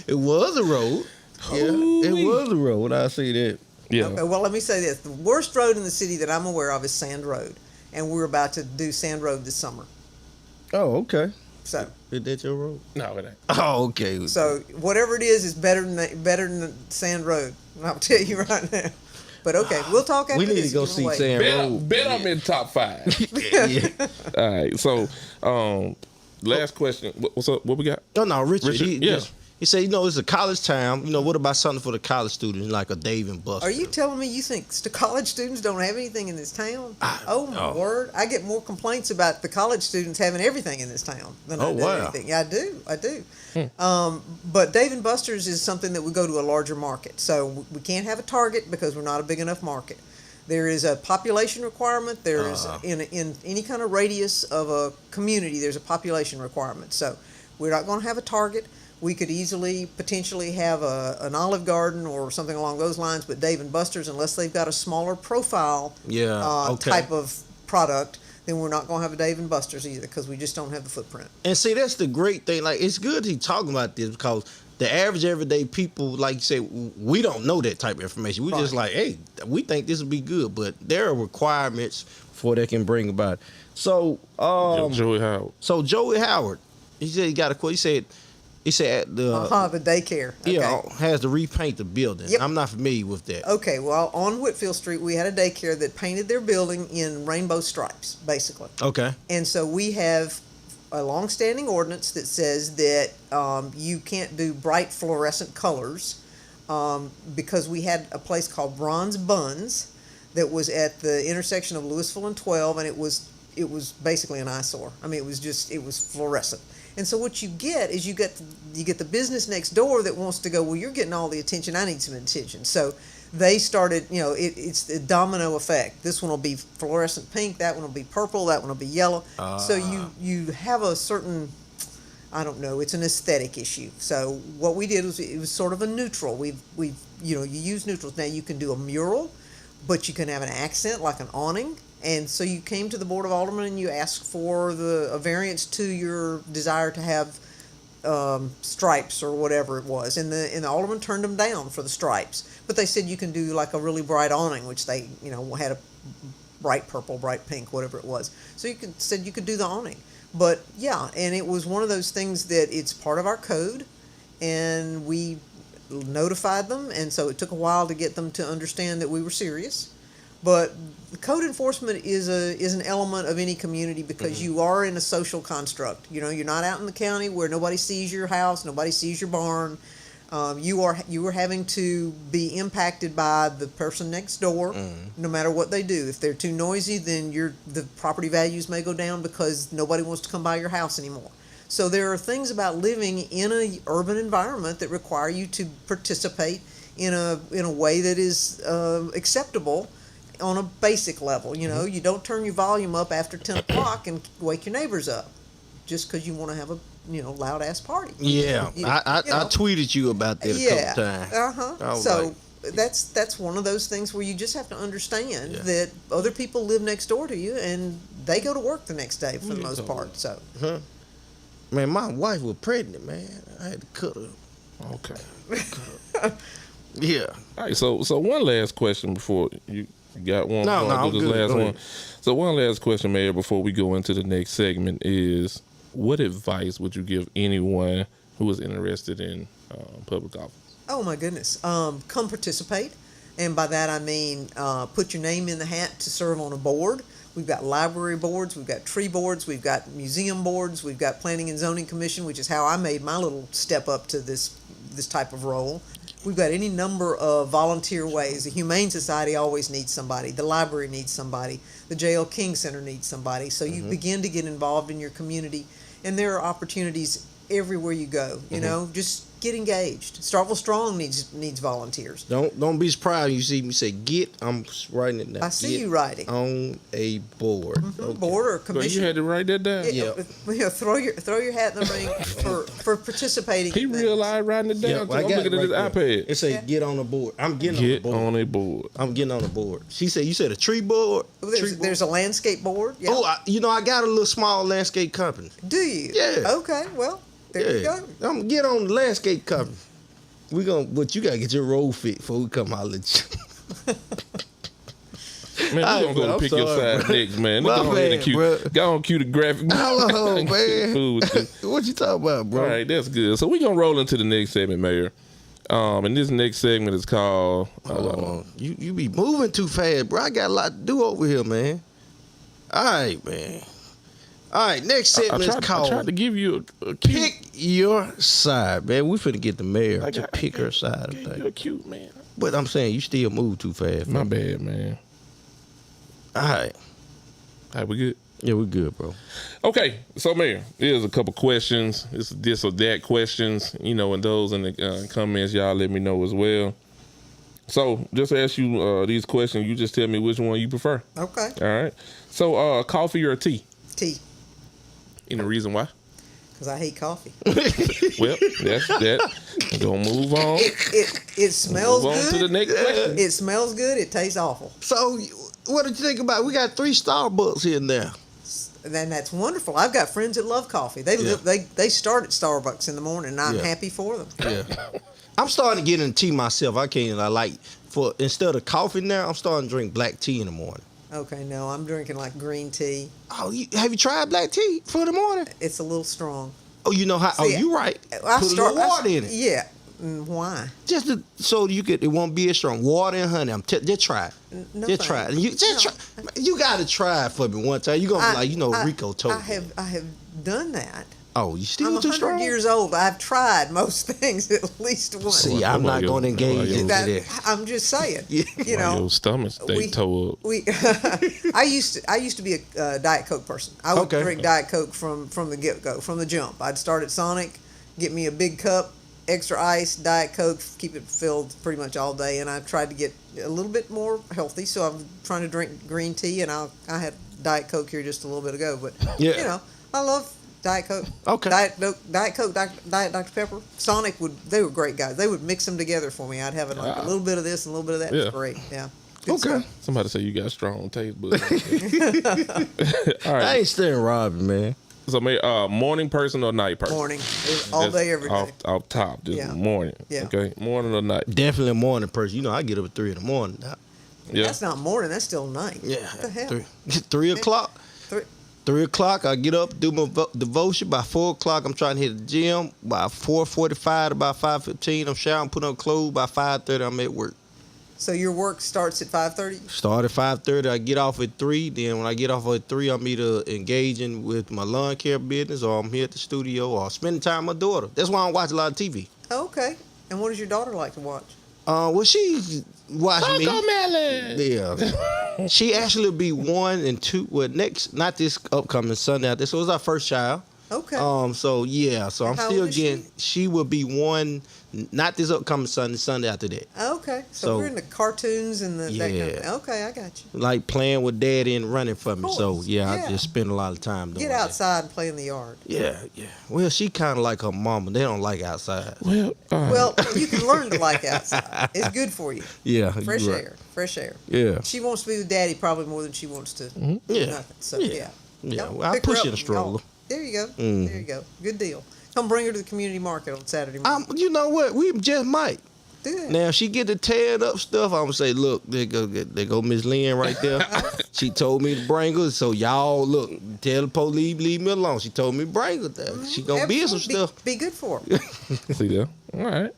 it was a road. Yeah, it was a road. I see that. Yeah. Okay, well, let me say this. The worst road in the city that I'm aware of is Sand Road. And we're about to do Sand Road this summer. Oh, okay. So Is that your road? No, it ain't. Oh, okay. so whatever it is better than the Sand Road. I'll tell you right now. But okay, we'll talk after we need this. to go Give it see away. Sand Road. Bet I'm in top 5. Yeah. All right. So, last question. What's up? What we got? No, Richard. Richard, He said, it's a college town. What about something for the college students, like a Dave and Buster? Are you telling me you think the college students don't have anything in this town? Oh, my word. I get more complaints about the college students having everything in this town than I do anything. Yeah, I do. But Dave and Buster's is something that would go to a larger market. So we can't have a Target because we're not a big enough market. There is a population requirement. There is, in any kind of radius of a community, there's a population requirement. So we're not going to have a Target. We could easily potentially have an Olive Garden or something along those lines, but Dave and Buster's, unless they've got a smaller profile type of product, then we're not going to have a Dave and Buster's either, because we just don't have the footprint. And see, that's the great thing. Like, it's good he's talking about this, because the average everyday people, like you say, we don't know that type of information. We just like, hey, we think this would be good, but there are requirements for that can bring about. So, Joey Howard. So Joey Howard, he said he got a quote. He said at the daycare. Okay. Yeah, has to repaint the building. Yep. I'm not familiar with that. Okay, well, on Whitfield Street, we had a daycare that painted their building in rainbow stripes, basically. Okay. And so we have a long-standing ordinance that says that you can't do bright fluorescent colors because we had a place called Bronze Buns that was at the intersection of Louisville and 12, and it was basically an eyesore. I mean, it was fluorescent. And so what you get is you get the business next door that wants to go, well, you're getting all the attention, I need some attention. So they started, it's the domino effect. This one will be fluorescent pink, that one will be purple, that one will be yellow. So you have a certain, I don't know, it's an aesthetic issue. So what we did was, it was sort of a neutral. You use neutrals. Now you can do a mural, but you can have an accent like an awning. And so you came to the Board of Aldermen and you asked for a variance to your desire to have stripes or whatever it was. And the Aldermen turned them down for the stripes. But they said you can do like a really bright awning, which they, had a bright purple, bright pink, whatever it was. So said you could do the awning. But yeah, and it was one of those things that it's part of our code, and we notified them, and so it took a while to get them to understand that we were serious. But code enforcement is an element of any community, because you are in a social construct. You're not out in the county where nobody sees your house, nobody sees your barn. You are having to be impacted by the person next door, no matter what they do. If they're too noisy, then the property values may go down because nobody wants to come by your house anymore. So there are things about living in an urban environment that require you to participate in a way that is acceptable on a basic level. You don't turn your volume up after 10 o'clock and wake your neighbors up just because you want to have a loud ass party. Yeah, I tweeted you about that a couple times. So that's one of those things where you just have to understand that other people live next door to you and they go to work the next day for the most part. So, man, my wife was pregnant, man. I had to cut her. Okay. Yeah. All right. So one last question before you got one. No, I'm good. Last one. So one last question, Mayor, before we go into the next segment is, what advice would you give anyone who is interested in public office? Oh my goodness. Come participate. And by that I mean put your name in the hat to serve on a board. We've got library boards, we've got tree boards, we've got museum boards, we've got planning and zoning commission, which is how I made my little step up to this type of role. We've got any number of volunteer ways. The Humane Society always needs somebody. The library needs somebody. The J.L. King Center needs somebody. So you begin to get involved in your community, and there are opportunities everywhere you go. Just get engaged. Starkville Strong needs volunteers. Don't be surprised you see me say I'm writing it down. I see you writing on a board. Okay. Board or So commission. you had to write that down. Throw your hat in the ring for participating. He realized writing it down. Yeah, I'm looking at his iPad. It says get on the board. I'm getting on the board. I'm getting on the board. She said, you said a tree board? There's a landscape board. Yeah. Oh, I got a little small landscape company. Do you? Yeah. Okay, well, there you go. I'm gonna get on the landscape company. But you gotta get your roll fit before we come holler at you. Man, we're gonna go to pick your side next, man. Go on cue the graphic. Hello, man. What you talking about, bro? All right, that's good. So we're gonna roll into the next segment, Mayor. And this next segment is called You be moving too fast, bro. I got a lot to do over here, man. All right, man. All right, next segment is called I tried to give you a cue. Pick Your Side, man. We finna get the mayor to pick her side of things. You're cute, man. But I'm saying you still move too fast. My bad, man. All right. All right, we good? Yeah, we good, bro. Okay, so Mayor, here's a couple questions. It's this or that questions, and those in the comments, y'all let me know as well. So just ask you these questions. You just tell me which one you prefer. Okay. All right. So coffee or tea? Tea. Any reason why? Because I hate coffee. Well, that's that. We're gonna move on. It smells Move on good. to the next question. It smells good. It tastes awful. So, what did you think about? We got 3 Starbucks in there. Then that's wonderful. I've got friends that love coffee. They they start at Starbucks in the morning, and I'm happy for them. Yeah. I'm starting to get into tea myself. I like for instead of coffee now, I'm starting to drink black tea in the morning. Okay, no, I'm drinking like green tea. Oh, have you tried black tea for the morning? It's a little strong. Oh, you know how? See, you right. Put a little water in it. Yeah. Why? So it won't be as strong. Water and honey. Just try it. No, just try it. Try. You got to try it for me one time. You gonna be like, Rico told me. I have done that. Oh, you still I'm too 100 strong? years old. I've tried most things at least once. See, I'm not going to engage into that. I'm just saying. Yeah. You know, your stomach stay toe up. I used to be a Diet Coke person. I would drink Diet Coke from the get go, from the jump. I'd start at Sonic, get me a big cup, extra ice, Diet Coke, keep it filled pretty much all day. And I tried to get a little bit more healthy, so I'm trying to drink green tea. And I had Diet Coke here just a little bit ago, but you know, I love Diet Coke. Okay. Diet Coke, Diet Dr. Pepper. Sonic they were great guys. They would mix them together for me. I'd have a little bit of this and a little bit of that. Yeah. It was great. Yeah. Good stuff. Somebody say you got strong taste buds. All right. I ain't staring Robin, man. So, morning person or night person? Morning. All day, every day. Off top, just morning. Yeah. Okay, morning or night? Definitely a morning person. You know, I get up at 3 in the morning now. Yeah. That's not morning. That's still night. Yeah. What the hell? 3 o'clock. 3 o'clock, I get up, do my devotion. By 4 o'clock, I'm trying to hit the gym. By 4:45 to about 5:15, I'm showering, put on clothes. By 5:30, I'm at work. So your work starts at 5:30? Start at 5:30. I get off at 3. Then when I get off at 3, I'm either engaging with my lawn care business, or I'm here at the studio, or spending time with my daughter. That's why I don't watch a lot of TV. Okay. And what does your daughter like to watch? Well, she's watching me. Melon. Yeah. She actually will be 1 and 2. Well, not this upcoming Sunday. This was our first child. Okay. So yeah. So I'm How still old is getting. She will be 1. Not this upcoming Sunday after that. Okay. So we're in the cartoons and that kind of thing. Okay, I got you. Like playing with daddy and running for me. Course. So I just spend a lot of time doing Get outside and play in the yard. Yeah. Well, she kind of like her mama. They don't like outside. Well, you can learn to like outside. It's good for you. Yeah. Fresh air. Yeah. She wants to be with daddy probably more than she wants to do nothing. So yeah. Well, I push in a stroller. There you go. There you go. Good deal. Come bring her to the community market on Saturday morning. You know what? We just might. Do that. Now, if she get to tearing up stuff, I'm going to say, look, there go Miss Lynn right there. She told me to bring her. So, y'all, look, tell the police, leave me alone. She told me to bring her there. She going to be in some stuff. Be good for her. See there? All right.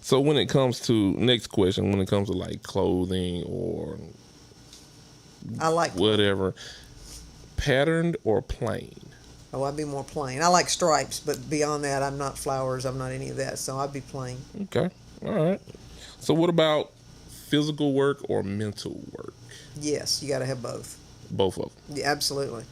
So, when it comes to, next question, when it comes to like clothing or I like whatever, patterned or plain? Oh, I'd be more plain. I like stripes, but beyond that, I'm not flowers. I'm not any of that. So I'd be plain. Okay. All right. So what about physical work or mental work? Yes, you got to have both. Both of them. Yeah, absolutely.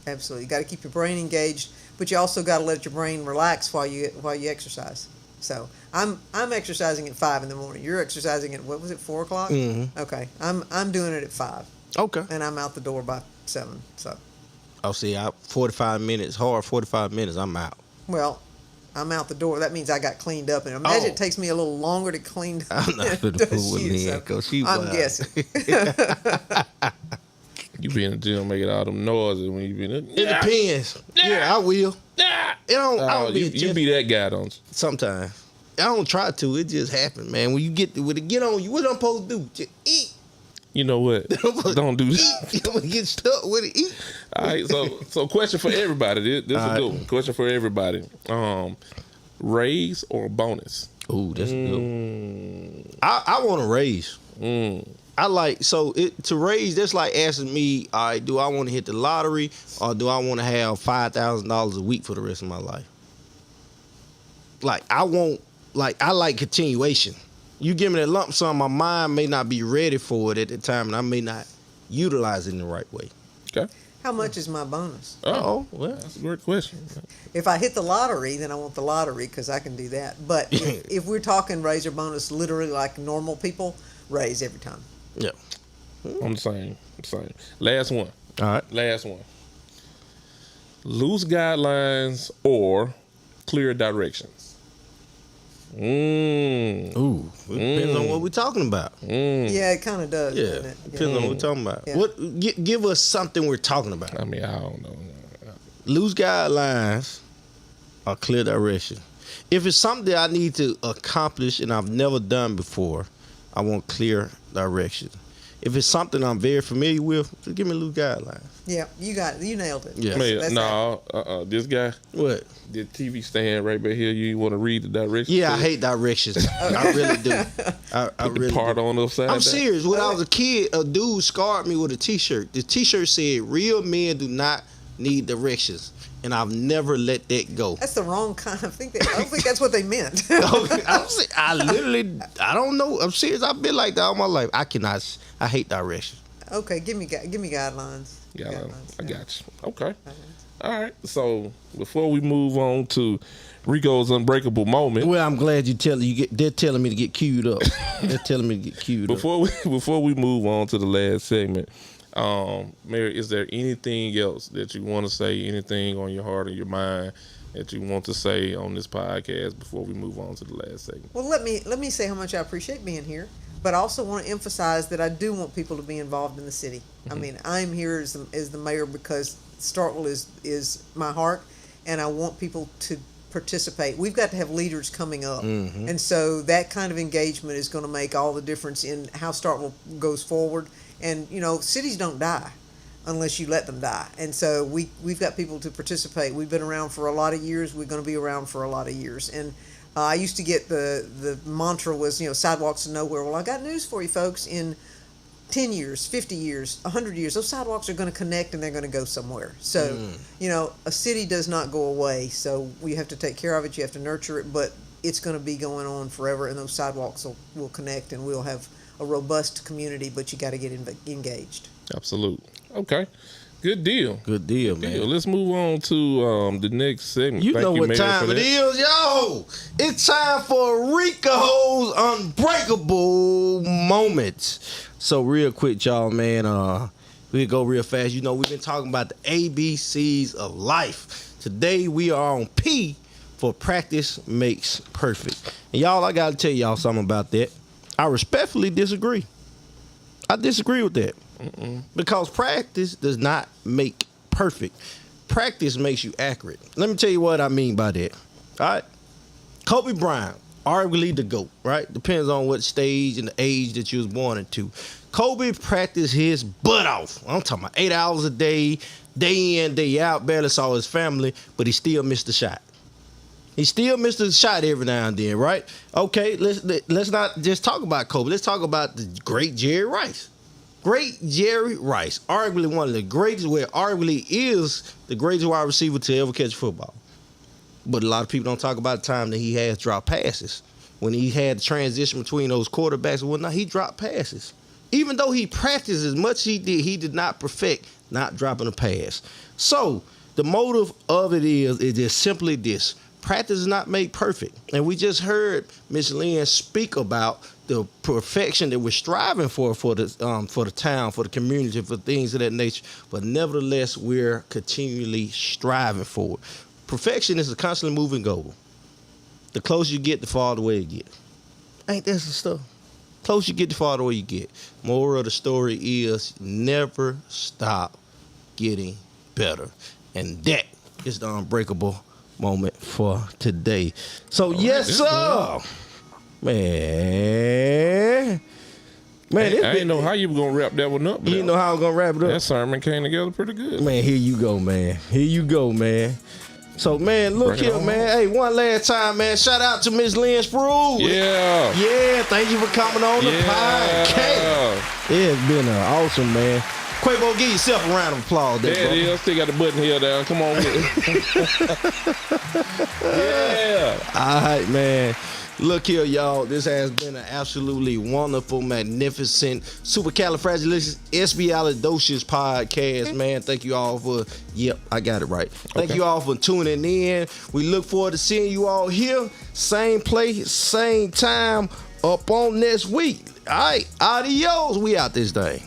Absolutely. You got to keep your brain engaged, but you also got to let your brain relax while you exercise. So I'm exercising at 5 in the morning. You're exercising at, what was it, 4 o'clock? Mm-hmm. Okay. I'm doing it at 5. Okay. And I'm out the door by 7. So. Oh, see, 45 minutes, hard 45 minutes, I'm out. Well, I'm out the door. That means I got cleaned up. And imagine it takes me a little longer to clean up. I'm not going to fool with Lynn, because she I'm wild. guessing. You be in the gym making all them noises when you be in It depends. Yeah, I will. I don't you be that guy, don't you? Sometimes. I don't try to. It just happens, man. When you get on you, what I'm supposed to do? Just eat. You know what? Don't do that. You get stuck with it. Eat. All right, so question for everybody. This is a good one. Question for everybody. Raise or bonus? Ooh, that's good. I want to raise. I like, to raise, that's like asking me, all right, do I want to hit the lottery or do I want to have $5,000 a week for the rest of my life? Like, I like continuation. You give me that lump sum, my mind may not be ready for it at the time, and I may not utilize it in the right way. Okay. How much is my bonus? Oh, well. That's a great question. If I hit the lottery, then I want the lottery because I can do that. But if we're talking raise or bonus, literally like normal people, raise every time. Yeah. I'm the same. Last one. All right. Last one. Loose guidelines or clear directions? Ooh, it depends on what we're talking about. Yeah, it kind of does. Yeah, Doesn't it? depends on what we're talking about. Yeah. What? Give us something we're talking about. I mean, I don't know. Loose guidelines or clear direction. If it's something that I need to accomplish and I've never done before, I want clear direction. If it's something I'm very familiar with, just give me loose guidelines. Yeah, you got it. You nailed it. Yeah. That's No, this guy, What? the TV stand right back here. You want to read the directions? Yeah, I to it? hate directions. I really do. I Put really the part do. on upside I'm down. serious. When I was a kid, a dude scarred me with a T-shirt. The T-shirt said, "Real men do not need directions," and I've never let that go. That's the wrong kind. I don't think that's what they meant. I literally, I don't know. I'm serious. I've been like that all my life. I hate direction. Okay, give me guidelines. Yeah, I yeah. got you. Okay. All right. So before we move on to Rico's unbreakable moment, Well, I'm glad they're telling me to get queued up. They're telling me to get queued up. before we move on to the last segment, Mary, is there anything else that you want to say? Anything on your heart or your mind that you want to say on this podcast before we move on to the last segment? Well, let me say how much I appreciate being here, but I also want to emphasize that I do want people to be involved in the city. I mean, I'm here as the mayor because Starkville is my heart, and I want people to participate. We've got to have leaders coming up, and so that kind of engagement is going to make all the difference in how Starkville goes forward. And cities don't die unless you let them die, and so we've got people to participate. We've been around for a lot of years. We're going to be around for a lot of years, and I used to get the mantra was sidewalks to nowhere. Well, I got news for you folks. In 10 years, 50 years, 100 years, those sidewalks are going to connect and they're going to go somewhere. So, a city does not go away. So you have to take care of it. You have to nurture it, but it's going to be going on forever, and those sidewalks will connect, and we'll have a robust community, but you got to get engaged. Absolutely. Okay. Good deal. Good deal, man. Let's move on to the next segment. You Thank know what Mayor, time for it that. is, yo! It's time for Rico's unbreakable moments. So real quick, y'all, man. We'll go real fast. We've been talking about the ABCs of life. Today we are on P for practice makes perfect. And y'all, I gotta tell y'all something about that. I respectfully disagree. I disagree with that. Because practice does not make perfect. Practice makes you accurate. Let me tell you what I mean by that. All right. Kobe Bryant, arguably the GOAT, right? Depends on what stage and the age that you was born into. Kobe practiced his butt off. I'm talking about 8 hours a day in, day out, barely saw his family, but he still missed the shot. He still missed the shot every now and then, right? Okay, let's not just talk about Kobe. Let's talk about the great Jerry Rice. Great Jerry Rice, arguably one of the greatest, arguably is the greatest wide receiver to ever catch football. But a lot of people don't talk about the time that he has dropped passes. When he had the transition between those quarterbacks and whatnot, he dropped passes. Even though he practiced as much as he did not perfect not dropping a pass. So the motive of it is just simply this. Practice does not make perfect. And we just heard Miss Lynn speak about the perfection that we're striving for the town, for the community, for things of that nature. But nevertheless, we're continually striving for it. Perfection is a constantly moving goal. The closer you get, the farther away you get. Ain't that some stuff? Closer you get, the farther away you get. Moral of the story is never stop getting better. And that is the unbreakable moment for today. So yes, sir. Man, I didn't know how you were gonna wrap that one up. You know how I'm gonna wrap it up. That sermon came together pretty good. Man, here you go, man. Here you go, man. So, man, look Bring it here, on. man. Hey, one last time, man. Shout out to Miss Lynn Spruill. Yeah. Yeah, thank you for coming on the podcast. Yeah. It's been awesome, man. Quavo, give yourself a round of applause. There it is. Still got the button here down. Come on. Yeah. All right, man. Look here, y'all. This has been an absolutely wonderful, magnificent, supercalifragilisticexpialidocious podcast, man. Thank you all for, I got it right. Thank you all for tuning in. We look forward to seeing you all here. Same place, same time, up on next week. All right, adios. We out this thing.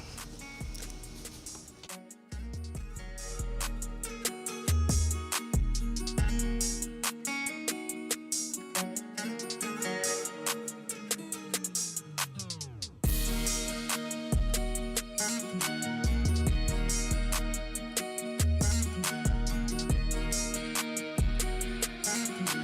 Peace.